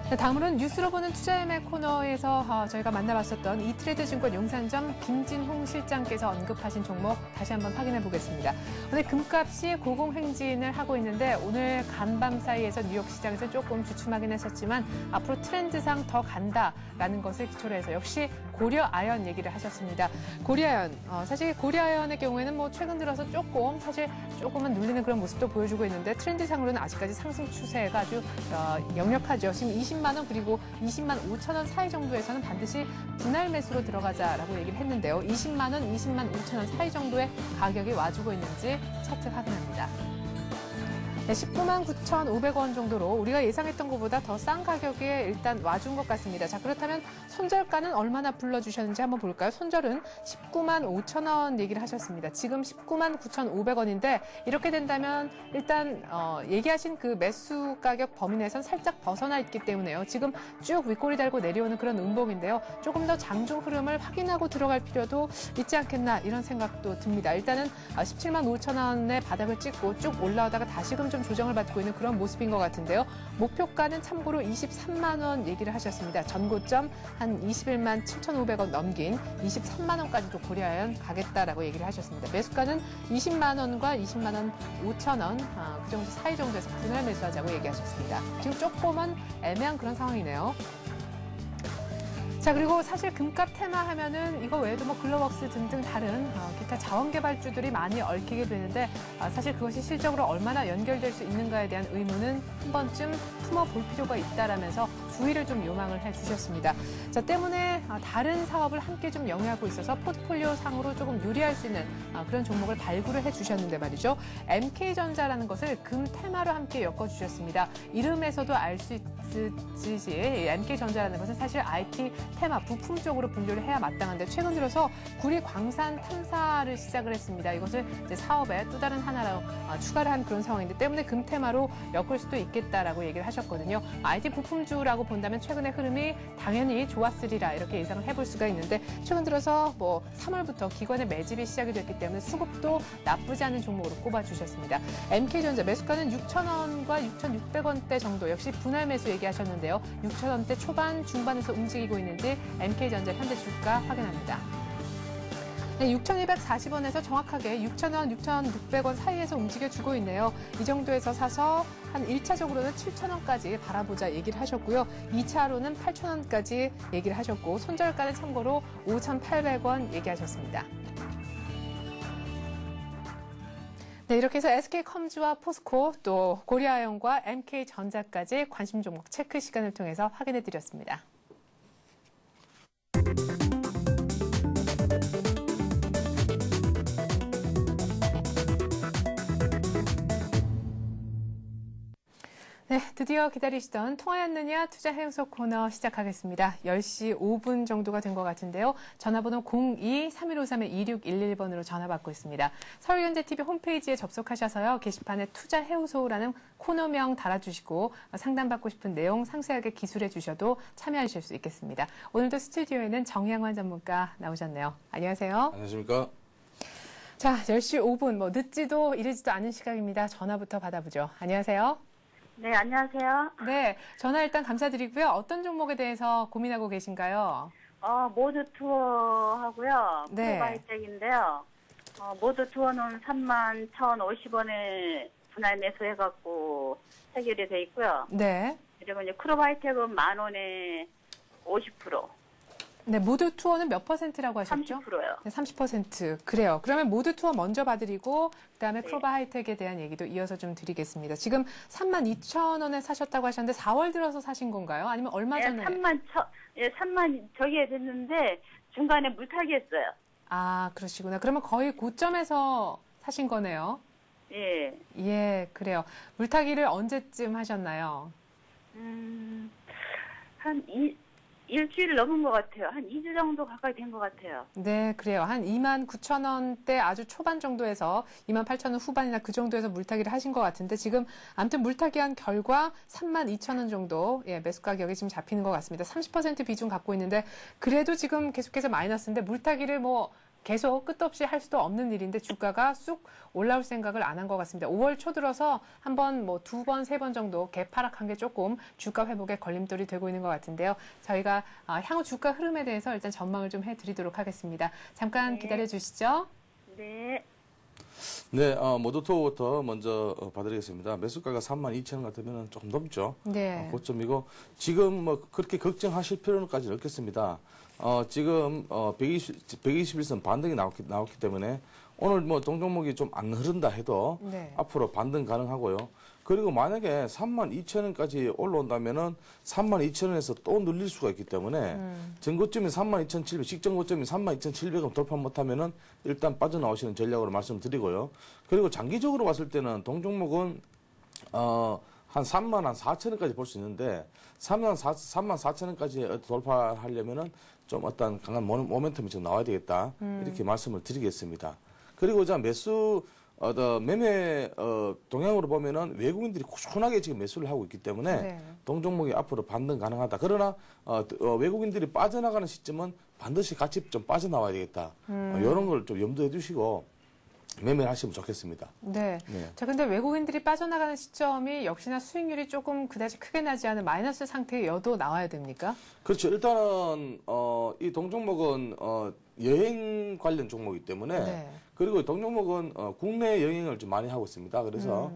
네, 다음으로는 뉴스로 보는 투자의 코너에서 저희가 만나봤었던 이트레이드증권 용산점 김진홍 실장께서 언급하신 종목 다시 한번 확인해 보겠습니다. 오늘 금값이 고공행진을 하고 있는데 오늘 간밤 사이에서 뉴욕 시장에서 조금 주춤하긴 했었지만 앞으로 트렌드상 더 간다라는 것을 기초로 해서 역시 고려아연 얘기를 하셨습니다. 고려아연, 사실 고려아연의 경우에는 뭐 최근 들어서 조금은 눌리는 그런 모습도 보여주고 있는데 트렌드상으로는 아직까지 상승 추세가 아주 역력하죠. 지금 20만 원 그리고 20만 5천 원 사이 정도에서는 반드시 분할 매수로 들어가자라고 얘기를 했는데요. 20만 원, 20만 5천 원 사이 정도의 가격이 와주고 있는지 차트 확인합니다. 네, 19만 9,500원 정도로 우리가 예상했던 것보다 더 싼 가격에 일단 와준 것 같습니다. 자, 그렇다면 손절가는 얼마나 불러주셨는지 한번 볼까요? 손절은 19만 5천 원 얘기를 하셨습니다. 지금 19만 9,500원인데 이렇게 된다면 일단 얘기하신 그 매수 가격 범위 내에선 살짝 벗어나 있기 때문에요. 지금 쭉 윗꼬리 달고 내려오는 그런 음봉인데요. 조금 더 장중 흐름을 확인하고 들어갈 필요도 있지 않겠나 이런 생각도 듭니다. 일단은 17만 5천 원의 바닥을 찍고 쭉 올라오다가 다시금 좀 좀 조정을 받고 있는 그런 모습인 것 같은데요. 목표가는 참고로 23만 원 얘기를 하셨습니다. 전고점 한 21만 7,500원 넘긴 23만 원까지도 고려하여 가겠다라고 얘기를 하셨습니다. 매수가는 20만 원과 20만 원 5천 원, 그 정도 사이 정도에서 분할 매수하자고 얘기하셨습니다. 지금 조금은 애매한 그런 상황이네요. 자, 그리고 사실 금값 테마 하면은 이거 외에도 뭐 글로벅스 등등 다른 기타 자원개발주들이 많이 얽히게 되는데 사실 그것이 실적으로 얼마나 연결될 수 있는가에 대한 의문은 한 번쯤 품어볼 필요가 있다라면서 주의를 좀 요망을 해주셨습니다. 자, 때문에 다른 사업을 함께 좀 영위하고 있어서 포트폴리오 상으로 조금 유리할 수 있는 그런 종목을 발굴을 해주셨는데 말이죠. MK전자라는 것을 금 테마로 함께 엮어주셨습니다. 이름에서도 알 수 있듯이 MK전자라는 것은 사실 IT 테마, 부품 쪽으로 분류를 해야 마땅한데 최근 들어서 구리 광산 탐사를 시작을 했습니다. 이것을 이제 사업의 또 다른 하나로 추가를 한 그런 상황인데 때문에 금 테마로 엮을 수도 있겠다라고 얘기를 하셨거든요. IT 부품주라고 본다면 최근의 흐름이 당연히 좋았으리라 이렇게 예상을 해볼 수가 있는데 최근 들어서 뭐 3월부터 기관의 매집이 시작이 됐기 때문에 수급도 나쁘지 않은 종목으로 꼽아주셨습니다. MK전자 매수가는 6,000원과 6,600원대 정도 역시 분할 매수 얘기하셨는데요. 6,000원대 초반, 중반에서 움직이고 있는지 MK전자 현재 주가 확인합니다. 네, 6,240원에서 정확하게 6,000원, 6,600원 사이에서 움직여주고 있네요. 이 정도에서 사서 한 1차적으로는 7,000원까지 바라보자 얘기를 하셨고요. 2차로는 8,000원까지 얘기를 하셨고 손절가는 참고로 5,800원 얘기하셨습니다. 네, 이렇게 해서 SK컴즈와 포스코 또 고려아연과 MK전자까지 관심 종목 체크 시간을 통해서 확인해드렸습니다. 네, 드디어 기다리시던 통화였느냐 투자해요소 코너 시작하겠습니다. 10시 5분 정도가 된 것 같은데요. 전화번호 02-3153-2611번으로 전화 받고 있습니다. 서울경제TV 홈페이지에 접속하셔서요. 게시판에 투자해요소라는 코너명 달아주시고 상담받고 싶은 내용 상세하게 기술해 주셔도 참여하실 수 있겠습니다. 오늘도 스튜디오에는 정양환 전문가 나오셨네요. 안녕하세요. 안녕하십니까. 자, 10시 5분 뭐 늦지도 이르지도 않은 시간입니다. 전화부터 받아보죠. 안녕하세요. 네, 안녕하세요. 네, 전화 일단 감사드리고요. 어떤 종목에 대해서 고민하고 계신가요? 모드 투어 하고요. 네. 크로바이텍인데요. 모드 투어는 31,050원에 분할 매수해갖고 해결이 돼 있고요. 네. 그리고 이제 크로바이텍은 10,000원에 50%. 네, 모드 투어는 몇 %라고 하셨죠? 30%요. 네, 30%. 그래요. 그러면 모드 투어 먼저 봐드리고 그다음에 네. 크로바 하이텍에 대한 얘기도 이어서 좀 드리겠습니다. 지금 32,000원에 사셨다고 하셨는데 4월 들어서 사신 건가요? 아니면 얼마 전에? 3만 저기에 됐는데 중간에 물타기 했어요. 아, 그러시구나. 그러면 거의 고점에서 사신 거네요. 예. 예, 그래요. 물타기를 언제쯤 하셨나요? 일주일 넘은 것 같아요. 한 2주 정도 가까이 된 것 같아요. 네, 그래요. 한 29,000원대 아주 초반 정도에서 28,000원 후반이나 그 정도에서 물타기를 하신 것 같은데 지금 아무튼 물타기한 결과 32,000원 정도 매수 가격이 지금 잡히는 것 같습니다. 30% 비중 갖고 있는데 그래도 지금 계속해서 마이너스인데 물타기를 뭐 계속 끝도 없이 할 수도 없는 일인데 주가가 쑥 올라올 생각을 안 한 것 같습니다. 5월 초 들어서 한번 뭐 2번, 3번 정도 개파락한 게 조금 주가 회복에 걸림돌이 되고 있는 것 같은데요. 저희가 향후 주가 흐름에 대해서 일단 전망을 좀 해드리도록 하겠습니다. 잠깐 네. 기다려 주시죠. 네. 네, 모드 투어부터 먼저 봐드리겠습니다. 매수가가 32,000원 같으면 조금 넘죠. 네. 고점이고 지금 뭐 그렇게 걱정하실 필요는까지는 없겠습니다. 지금 121선 반등이 나왔기 때문에 오늘 뭐 동종목이 좀 안 흐른다 해도 네. 앞으로 반등 가능하고요. 그리고 만약에 32,000원까지 올라온다면은 32,000원에서 또 눌릴 수가 있기 때문에 전고점이 32,700, 직전고점이 32,700원 돌파 못하면은 일단 빠져나오시는 전략으로 말씀드리고요. 그리고 장기적으로 봤을 때는 동종목은 한 34,000원까지 볼 수 있는데 34,000원까지 돌파하려면은 좀 어떤 강한 모멘텀이 좀 나와야 되겠다. 이렇게 말씀을 드리겠습니다. 그리고 자 매수 매매 동향으로 보면은 외국인들이 꾸준하게 지금 매수를 하고 있기 때문에 네. 동종목이 앞으로 반등 가능하다. 그러나 외국인들이 빠져나가는 시점은 반드시 같이 좀 빠져나와야 되겠다. 이런 걸 좀 염두해 두시고 매매를 하시면 좋겠습니다. 네. 네. 자, 근데 외국인들이 빠져나가는 시점이 역시나 수익률이 조금 그다지 크게 나지 않은 마이너스 상태의 여도 나와야 됩니까? 그렇죠. 일단은 이 동종목은 여행 관련 종목이기 때문에 네. 그리고 이 동종목은 국내 여행을 좀 많이 하고 있습니다. 그래서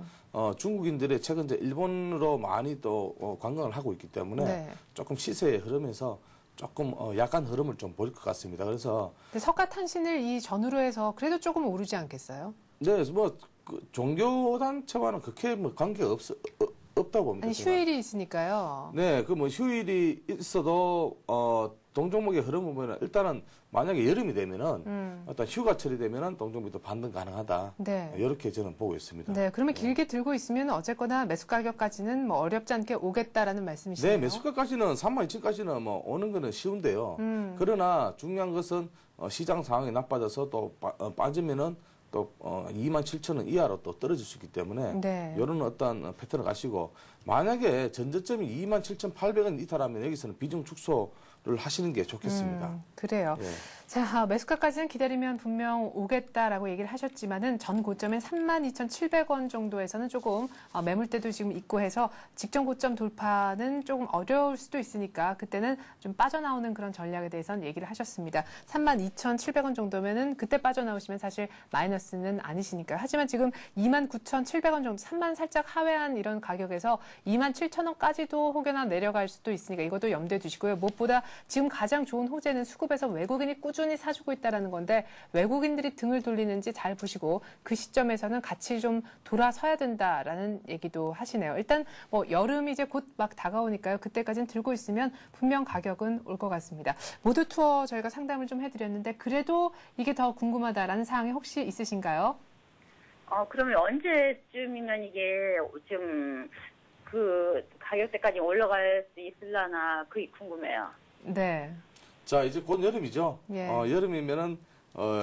중국인들이 최근 이제 일본으로 많이 또 관광을 하고 있기 때문에 네. 조금 시세의 흐름에서 조금 약간 흐름을 좀 보일 것 같습니다. 그래서 근데 석가탄신을 이 전후로 해서 그래도 조금 오르지 않겠어요? 네, 뭐 종교 단체와는 그렇게 뭐 관계가 없다고 봅니다. 아니, 제가. 휴일이 있으니까요. 네, 그 뭐 휴일이 있어도 동종목의 흐름을 보면 일단은 만약에 여름이 되면은 어떤 휴가철이 되면은 동종목도 반등 가능하다. 네. 이렇게 저는 보고 있습니다. 네, 그러면 길게 들고 있으면 어쨌거나 매수 가격까지는 뭐 어렵지 않게 오겠다라는 말씀이시네요. 네, 매수가까지는 32,000까지는 뭐 오는 거는 쉬운데요. 그러나 중요한 것은 시장 상황이 나빠져서 또 빠지면은 또 27,000원 이하로 또 떨어질 수 있기 때문에 네. 이런 어떤 패턴을 가시고 만약에 전저점이 27,800원 이탈하면 여기서는 비중 축소를 하시는 게 좋겠습니다. 그래요. 예. 자, 매수가까지는 기다리면 분명 오겠다라고 얘기를 하셨지만은 전 고점인 32,700원 정도에서는 조금 매물대도 지금 있고 해서 직전 고점 돌파는 조금 어려울 수도 있으니까 그때는 좀 빠져나오는 그런 전략에 대해서는 얘기를 하셨습니다. 32,700원 정도면은 그때 빠져나오시면 사실 마이너스는 아니시니까요. 하지만 지금 29,700원 정도, 3만 살짝 하회한 이런 가격에서 27,000원까지도 혹여나 내려갈 수도 있으니까 이것도 염두에 두시고요. 무엇보다 지금 가장 좋은 호재는 수급에서 외국인이 꾸준히 사주고 있다는 건데 외국인들이 등을 돌리는지 잘 보시고 그 시점에서는 같이 좀 돌아서야 된다라는 얘기도 하시네요. 일단 뭐 여름이 이제 곧 막 다가오니까요. 그때까지는 들고 있으면 분명 가격은 올 것 같습니다. 모두 투어 저희가 상담을 좀 해드렸는데 그래도 이게 더 궁금하다라는 사항이 혹시 있으신가요? 그러면 언제쯤이면 이게 좀 그 가격대까지 올라갈 수 있을라나 그게 궁금해요. 네. 자, 이제 곧 여름이죠. 예. 여름이면은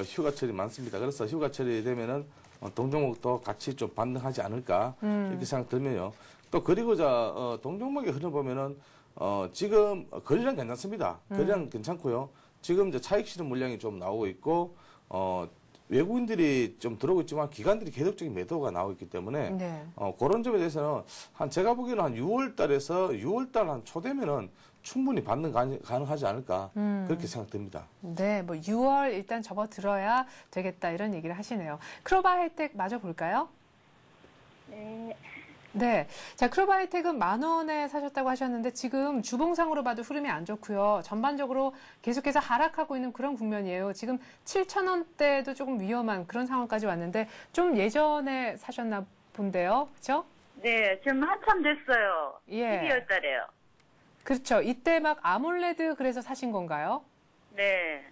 휴가철이 많습니다. 그래서 휴가철이 되면은 동종목도 같이 좀 반등하지 않을까 이렇게 생각 들면요. 또 그리고 동종목의 흐름 보면은 지금 거래량 괜찮습니다. 거래량 괜찮고요. 지금 이제 차익 실현 물량이 좀 나오고 있고 외국인들이 좀 들어오고 있지만 기관들이 계속적인 매도가 나오고 있기 때문에 네. 그런 점에 대해서는 제가 보기에는 한 6월달 한 초 되면은 충분히 반등 가능하지 않을까 그렇게 생각됩니다. 네, 뭐 6월 일단 접어들어야 되겠다 이런 얘기를 하시네요. 크로바 혜택 마저 볼까요? 네. 네. 자, 크로바 혜택은 10,000원에 사셨다고 하셨는데 지금 주봉상으로 봐도 흐름이 안 좋고요. 전반적으로 계속해서 하락하고 있는 그런 국면이에요. 지금 7,000원대도 조금 위험한 그런 상황까지 왔는데 좀 예전에 사셨나 본데요. 그렇죠? 네, 지금 한참 됐어요. 예. 12월 달에요. 그렇죠. 이때 막 아몰레드 그래서 사신 건가요? 네.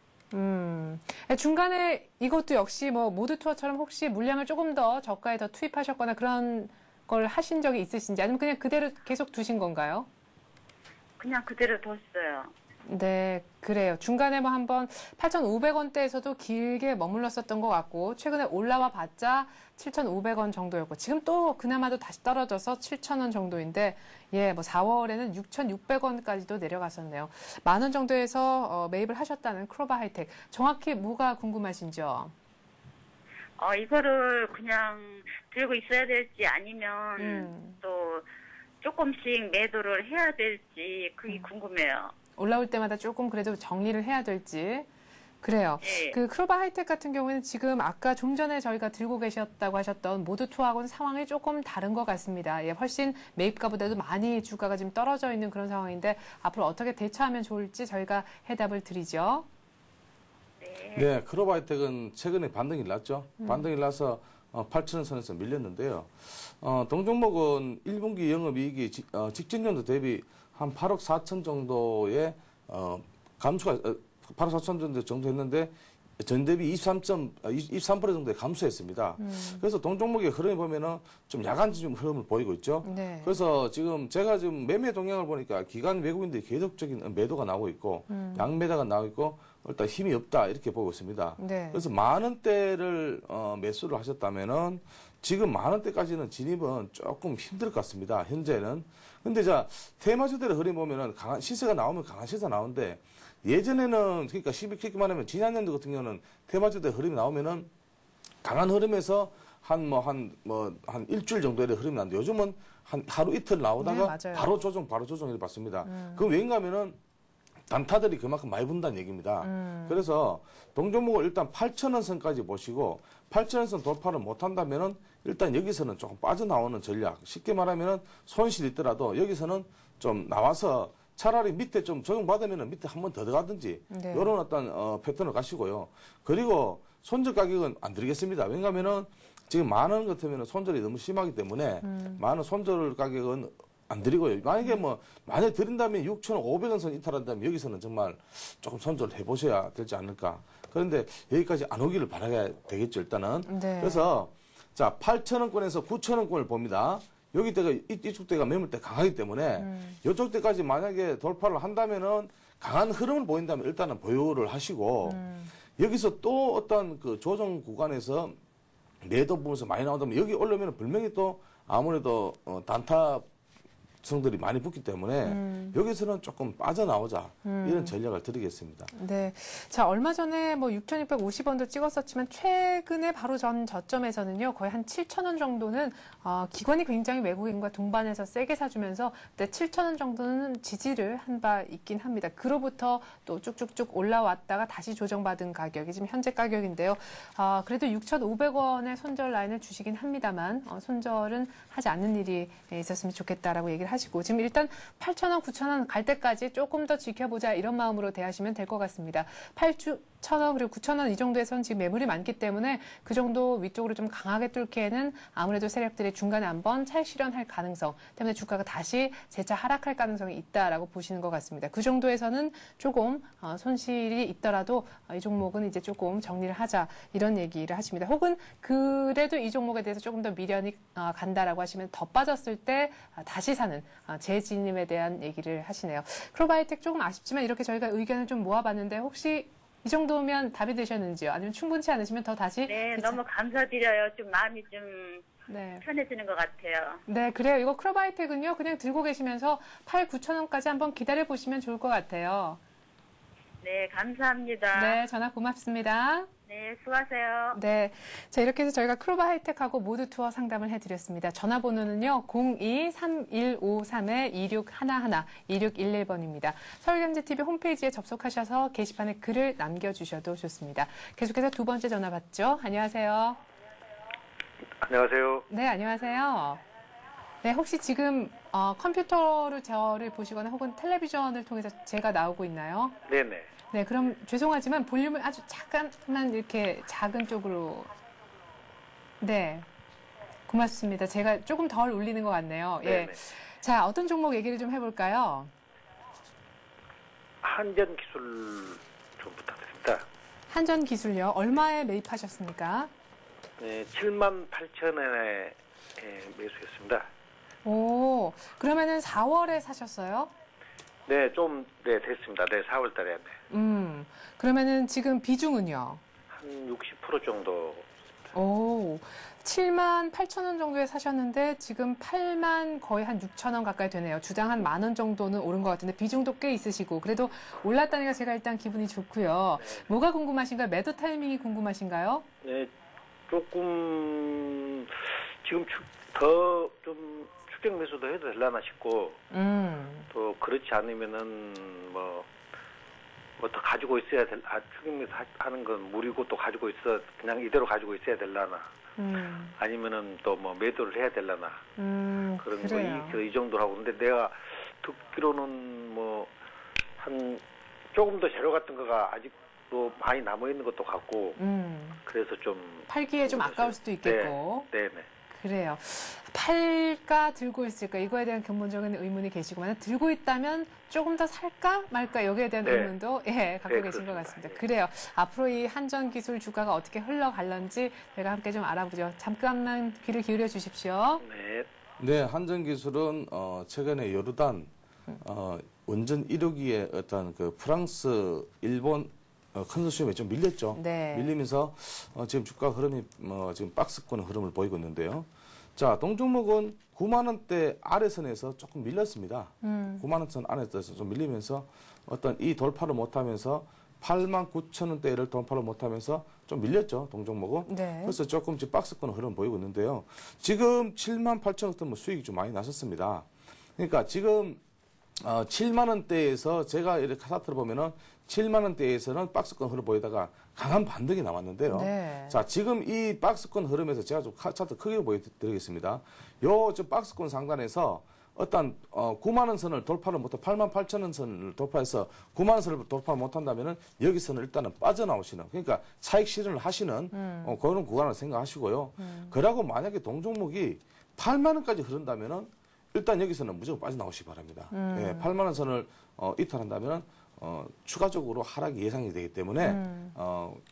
중간에 이것도 역시 뭐 모드 투어처럼 혹시 물량을 조금 더 저가에 더 투입하셨거나 그런 걸 하신 적이 있으신지 아니면 그냥 그대로 계속 두신 건가요? 그냥 그대로 뒀어요. 네, 그래요. 중간에 뭐 한번 8,500원대에서도 길게 머물렀었던 것 같고 최근에 올라와 봤자 7,500원 정도였고 지금 또 그나마도 다시 떨어져서 7,000원 정도인데 예, 뭐 4월에는 6,600원까지도 내려갔었네요. 10,000원 정도에서 매입을 하셨다는 크로바 하이텍. 정확히 뭐가 궁금하신지요? 이거를 그냥 들고 있어야 될지 아니면 또 조금씩 매도를 해야 될지 그게 궁금해요. 올라올 때마다 조금 그래도 정리를 해야 될지. 그래요. 네. 그 크로바 하이텍 같은 경우에는 지금 아까 좀 전에 저희가 들고 계셨다고 하셨던 모드 투어하고는 상황이 조금 다른 것 같습니다. 예, 훨씬 매입가보다도 많이 주가가 지금 떨어져 있는 그런 상황인데 앞으로 어떻게 대처하면 좋을지 저희가 해답을 드리죠. 네, 크로바 하이텍은 최근에 반등이 났죠. 반등이 나서 8,000원 선에서 밀렸는데요. 동종목은 1분기 영업이익이 직전년도 대비 한 8억 4천 정도의 감소가 8억 4천 정도 했는데 전대비 23% 정도의 감소했습니다. 그래서 동종목의 흐름을 보면은 좀 야간 좀 흐름을 보이고 있죠. 네. 그래서 제가 지금 매매 동향을 보니까 기관 외국인들이 계속적인 매도가 나오고 있고 양매도가 나오고 있고 일단 힘이 없다 이렇게 보고 있습니다. 네. 그래서 10,000원대를 매수를 하셨다면은 지금 10,000원대까지는 진입은 조금 힘들 것 같습니다. 현재는. 근데 테마주들의 흐름 보면은 강한 시세가 나오면 강한 시세가 나오는데 예전에는 그러니까 쉽게 말하면 지난년도 같은 경우는 테마주들의 흐름이 나오면은 강한 흐름에서 한 일주일 정도의 흐름이 나는데 요즘은 한 하루 이틀 나오다가 네, 바로 조정 이렇게 봤습니다. 그럼 왜인가 하면은 단타들이 그만큼 많이 분다는 얘기입니다. 그래서 동종목을 일단 8,000원 선까지 보시고 8,000원 선 돌파를 못한다면은 일단 여기서는 조금 빠져나오는 전략. 쉽게 말하면은 손실이 있더라도 여기서는 좀 나와서 차라리 밑에 좀 적용받으면은 밑에 한 번 더 들어가든지 네. 이런 어떤 패턴을 가시고요. 그리고 손절 가격은 안 드리겠습니다. 왜냐하면은 지금 만원 같으면 손절이 너무 심하기 때문에 만원 손절 가격은 안 드리고요. 만약에 드린다면 6,500원 선 이탈한다면 여기서는 정말 조금 손절을 해보셔야 되지 않을까. 그런데 여기까지 안 오기를 바라야 되겠죠, 일단은. 네. 그래서 자, 8,000원권에서 9,000원권을 봅니다. 여기 때가 이쪽 때가 매물대 강하기 때문에 이쪽 때까지 만약에 돌파를 한다면은 강한 흐름을 보인다면 일단은 보유를 하시고 여기서 또 어떤 그 조정 구간에서 매도 부분에서 많이 나온다면 여기 올려면 분명히 또 아무래도 단타 성들이 많이 붙기 때문에 여기서는 조금 빠져나오자 이런 전략을 드리겠습니다. 네. 자, 얼마 전에 6,650원도 찍었었지만 최근에 바로 전 저점에서는요, 거의 한 7,000원 정도는 기관이 굉장히 외국인과 동반해서 세게 사주면서 7,000원 정도는 지지를 한 바 있긴 합니다. 그로부터 또 쭉쭉쭉 올라왔다가 다시 조정받은 가격이 지금 현재 가격인데요. 그래도 6,500원의 손절 라인을 주시긴 합니다만 손절은 하지 않는 일이 있었으면 좋겠다라고 얘기를 하시고 지금 일단 8,000원, 9,000원 갈 때까지 조금 더 지켜보자 이런 마음으로 대하시면 될 것 같습니다. 8,000원 그리고 9,000원 이 정도에서는 지금 매물이 많기 때문에 그 정도 위쪽으로 좀 강하게 뚫기에는 아무래도 세력들이 중간에 한번 차익 실현할 가능성 때문에 주가가 다시 재차 하락할 가능성이 있다라고 보시는 것 같습니다. 그 정도에서는 조금 손실이 있더라도 이 종목은 이제 조금 정리를 하자 이런 얘기를 하십니다. 혹은 그래도 이 종목에 대해서 조금 더 미련이 간다라고 하시면 더 빠졌을 때 다시 사는 재진입에 대한 얘기를 하시네요. 크로바이텍 조금 아쉽지만 이렇게 저희가 의견을 좀 모아봤는데 혹시 이 정도면 답이 되셨는지요? 아니면 충분치 않으시면 더 다시? 네, 너무 감사드려요. 좀 마음이 좀 네. 편해지는 것 같아요. 네, 그래요. 이거 크로바이텍은요, 그냥 들고 계시면서 8,9,000원까지 한번 기다려보시면 좋을 것 같아요. 네, 감사합니다. 네, 전화 고맙습니다. 네, 수고하세요. 네. 자, 이렇게 해서 저희가 크로바 하이텍하고 모두 투어 상담을 해드렸습니다. 전화번호는요, 02-3153-2611, 2611번입니다. 서울경제TV 홈페이지에 접속하셔서 게시판에 글을 남겨주셔도 좋습니다. 계속해서 두 번째 전화 받죠. 안녕하세요. 안녕하세요. 네, 안녕하세요. 네, 혹시 지금 컴퓨터로 저를 보시거나 혹은 텔레비전을 통해서 제가 나오고 있나요? 네네. 네, 그럼 죄송하지만 볼륨을 아주 잠깐만 이렇게 작은 쪽으로. 네, 고맙습니다. 제가 조금 덜 울리는 것 같네요. 예. 자, 어떤 종목 얘기를 좀 해볼까요? 한전기술 좀 부탁드립니다. 한전기술요. 얼마에 매입하셨습니까? 네, 78,000원에 매수했습니다. 오, 그러면은 4월에 사셨어요? 네, 됐습니다. 네, 4월 달에. 네. 그러면은 지금 비중은요? 한 60% 정도. 오, 78,000원 정도에 사셨는데 지금 8만 거의 한 6,000원 가까이 되네요. 주당 한 10,000원 정도는 오른 것 같은데 비중도 꽤 있으시고 그래도 올랐다니까 제가 일단 기분이 좋고요. 네. 뭐가 궁금하신가요? 매도 타이밍이 궁금하신가요? 네, 조금 지금 더 좀 추격 매수도 해도 되려나 싶고 또 그렇지 않으면은 뭐 더 가지고 있어야 추격 매수 하는 건 무리고 또 가지고 있어 그냥 이대로 가지고 있어야 되려나 아니면은 또 뭐 매도를 해야 되려나 그런 거 이 정도로 하고 근데 내가 듣기로는 뭐 한 조금 더 재료 같은 거가 아직도 많이 남아 있는 것도 같고 그래서 좀 팔기에 좀 아까울 수도 있겠고. 네. 그래요. 팔까 들고 있을까 이거에 대한 근본적인 의문이 계시고 만약 들고 있다면 조금 더 살까 말까 여기에 대한 의문도 갖고 계신 것 같습니다. 그래요. 앞으로 이 한전기술 주가가 어떻게 흘러갈런지 저희가 함께 좀 알아보죠. 잠깐만 귀를 기울여 주십시오. 네, 한전기술은 최근에 요르단 원전 1호기의 어떤 그 프랑스, 일본 컨소시엄에 좀 밀렸죠. 네. 밀리면서 지금 주가 흐름이 지금 박스권 흐름을 보이고 있는데요. 자, 동종목은 9만 원대 아래선에서 조금 밀렸습니다. 9만 원선 안에서 좀 밀리면서 어떤 이 돌파를 못하면서 89,000원대를 돌파를 못하면서 좀 밀렸죠, 동종목은. 네. 그래서 조금씩 박스권 흐름 보이고 있는데요. 지금 78,000원대 뭐 수익이 좀 많이 나셨습니다. 그러니까 지금 7만 원대에서 제가 이렇게 차트를 보면은 7만 원대에서는 박스권 흐름 보이다가 강한 반등이 나왔는데요. 네. 자, 지금 이 박스권 흐름에서 제가 좀 차트 크게 보여드리겠습니다. 요 저 박스권 상단에서 어떤 9만 원 선을 돌파를 못해 88,000원 선을 돌파해서 9만 원 선을 돌파 못한다면은 여기서는 일단은 빠져나오시는, 그러니까 차익 실현을 하시는 그런 구간을 생각하시고요. 그러고 만약에 동종목이 8만 원까지 흐른다면은 일단 여기서는 무조건 빠져나오시기 바랍니다. 예, 8만 원 선을 이탈한다면은 추가적으로 하락이 예상이 되기 때문에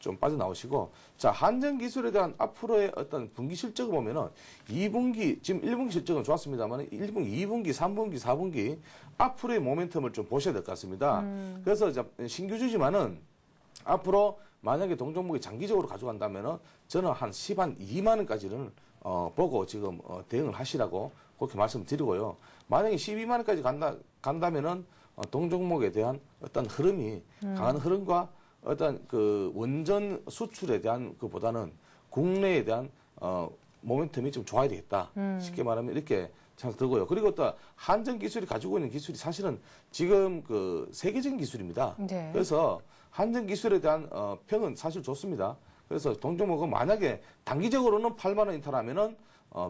좀 빠져나오시고, 자, 한전기술에 대한 앞으로의 어떤 분기 실적을 보면은 2분기, 지금 1분기 실적은 좋았습니다만 1분기, 2분기, 3분기, 4분기 앞으로의 모멘텀을 좀 보셔야 될 것 같습니다. 그래서 이제 신규주지만은 앞으로 만약에 동종목이 장기적으로 가져간다면은 저는 한 2만 원까지는 보고 지금 대응을 하시라고 그렇게 말씀드리고요. 만약에 12만 원까지 간다면은 동종목에 대한 어떤 흐름이 강한 흐름과 어떤 그 원전 수출에 대한 그보다는 국내에 대한 모멘텀이 좀 좋아야 되겠다. 쉽게 말하면 이렇게 생각 들고요. 그리고 또 한전 기술이 가지고 있는 기술이 사실은 지금 그 세계적인 기술입니다. 네. 그래서 한전 기술에 대한 평은 사실 좋습니다. 그래서 동종목은 만약에 단기적으로는 8만 원 이탈하면은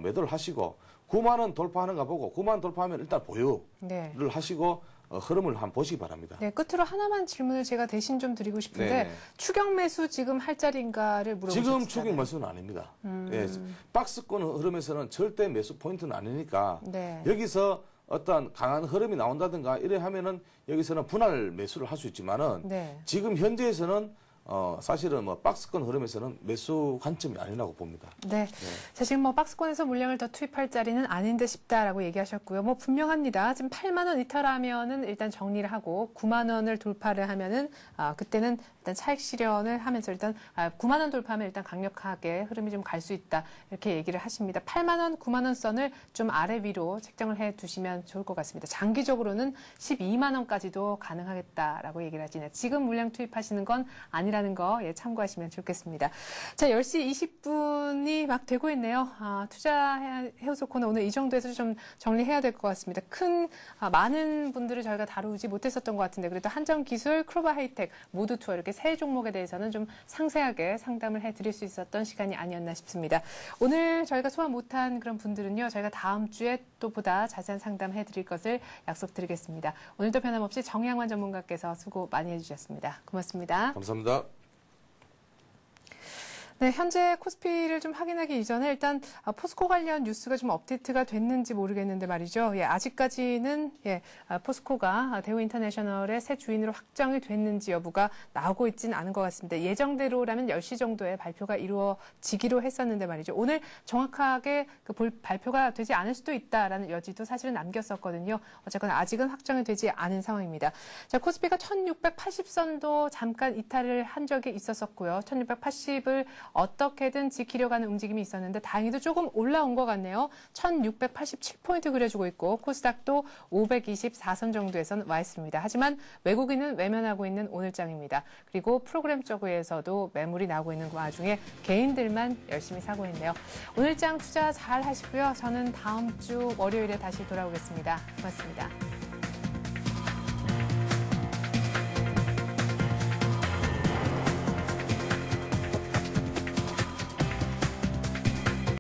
매도를 하시고 9만 원 돌파하는가 보고 9만 원 돌파하면 일단 보유를 네. 하시고 흐름을 한번 보시기 바랍니다. 네, 끝으로 하나만 질문을 제가 대신 좀 드리고 싶은데 네. 추격 매수 지금 할 자리인가를 물어보셨잖아요. 지금 추격 매수는 아닙니다. 예, 박스권 흐름에서는 절대 매수 포인트는 아니니까 네. 여기서 어떤 강한 흐름이 나온다든가 이래 하면은 여기서는 분할 매수를 할 수 있지만은 네. 지금 현재에서는 사실은 뭐 박스권 흐름에서는 매수 관점이 아니라고 봅니다. 네. 사실 뭐 박스권에서 물량을 더 투입할 자리는 아닌 듯 싶다라고 얘기하셨고요. 뭐 분명합니다. 지금 8만 원 이탈하면은 일단 정리를 하고 9만 원을 돌파를 하면은 그때는 일단 차익 실현을 하면서 일단 9만 원 돌파하면 일단 강력하게 흐름이 좀 갈 수 있다. 이렇게 얘기를 하십니다. 8만 원, 9만 원 선을 좀 아래 위로 책정을 해 두시면 좋을 것 같습니다. 장기적으로는 12만 원까지도 가능하겠다라고 얘기를 하시네요. 지금 물량 투입하시는 건 아니라는 거 참고하시면 좋겠습니다. 자, 10시 20분이 막 되고 있네요. 투자 해우소 코너 오늘 이 정도에서 좀 정리해야 될 것 같습니다. 많은 분들을 저희가 다루지 못했었던 것 같은데 그래도 한전기술, 크로바 하이텍, 모두 투어 이렇게 세 종목에 대해서는 좀 상세하게 상담을 해드릴 수 있었던 시간이 아니었나 싶습니다. 오늘 저희가 소화 못한 그런 분들은요, 저희가 다음 주에 또 보다 자세한 상담해드릴 것을 약속드리겠습니다. 오늘도 변함없이 정양환 전문가께서 수고 많이 해주셨습니다. 고맙습니다. 감사합니다. 네, 현재 코스피를 좀 확인하기 이전에 일단 포스코 관련 뉴스가 좀 업데이트가 됐는지 모르겠는데 말이죠. 아직까지는 포스코가 대우인터내셔널의 새 주인으로 확정이 됐는지 여부가 나오고 있지는 않은 것 같습니다. 예정대로라면 10시 정도에 발표가 이루어지기로 했었는데 말이죠. 오늘 정확하게 발표가 되지 않을 수도 있다라는 여지도 사실은 남겼었거든요. 어쨌거나 아직은 확정이 되지 않은 상황입니다. 자, 코스피가 1680선도 잠깐 이탈을 한 적이 있었었고요. 1680을 어떻게든 지키려고 하는 움직임이 있었는데 다행히도 조금 올라온 것 같네요. 1687포인트 그려주고 있고 코스닥도 524선 정도에선 와 있습니다. 하지만 외국인은 외면하고 있는 오늘장입니다. 그리고 프로그램 쪽에서도 매물이 나오고 있는 와중에 개인들만 열심히 사고 있네요. 오늘장 투자 잘 하시고요. 저는 다음 주 월요일에 다시 돌아오겠습니다. 고맙습니다.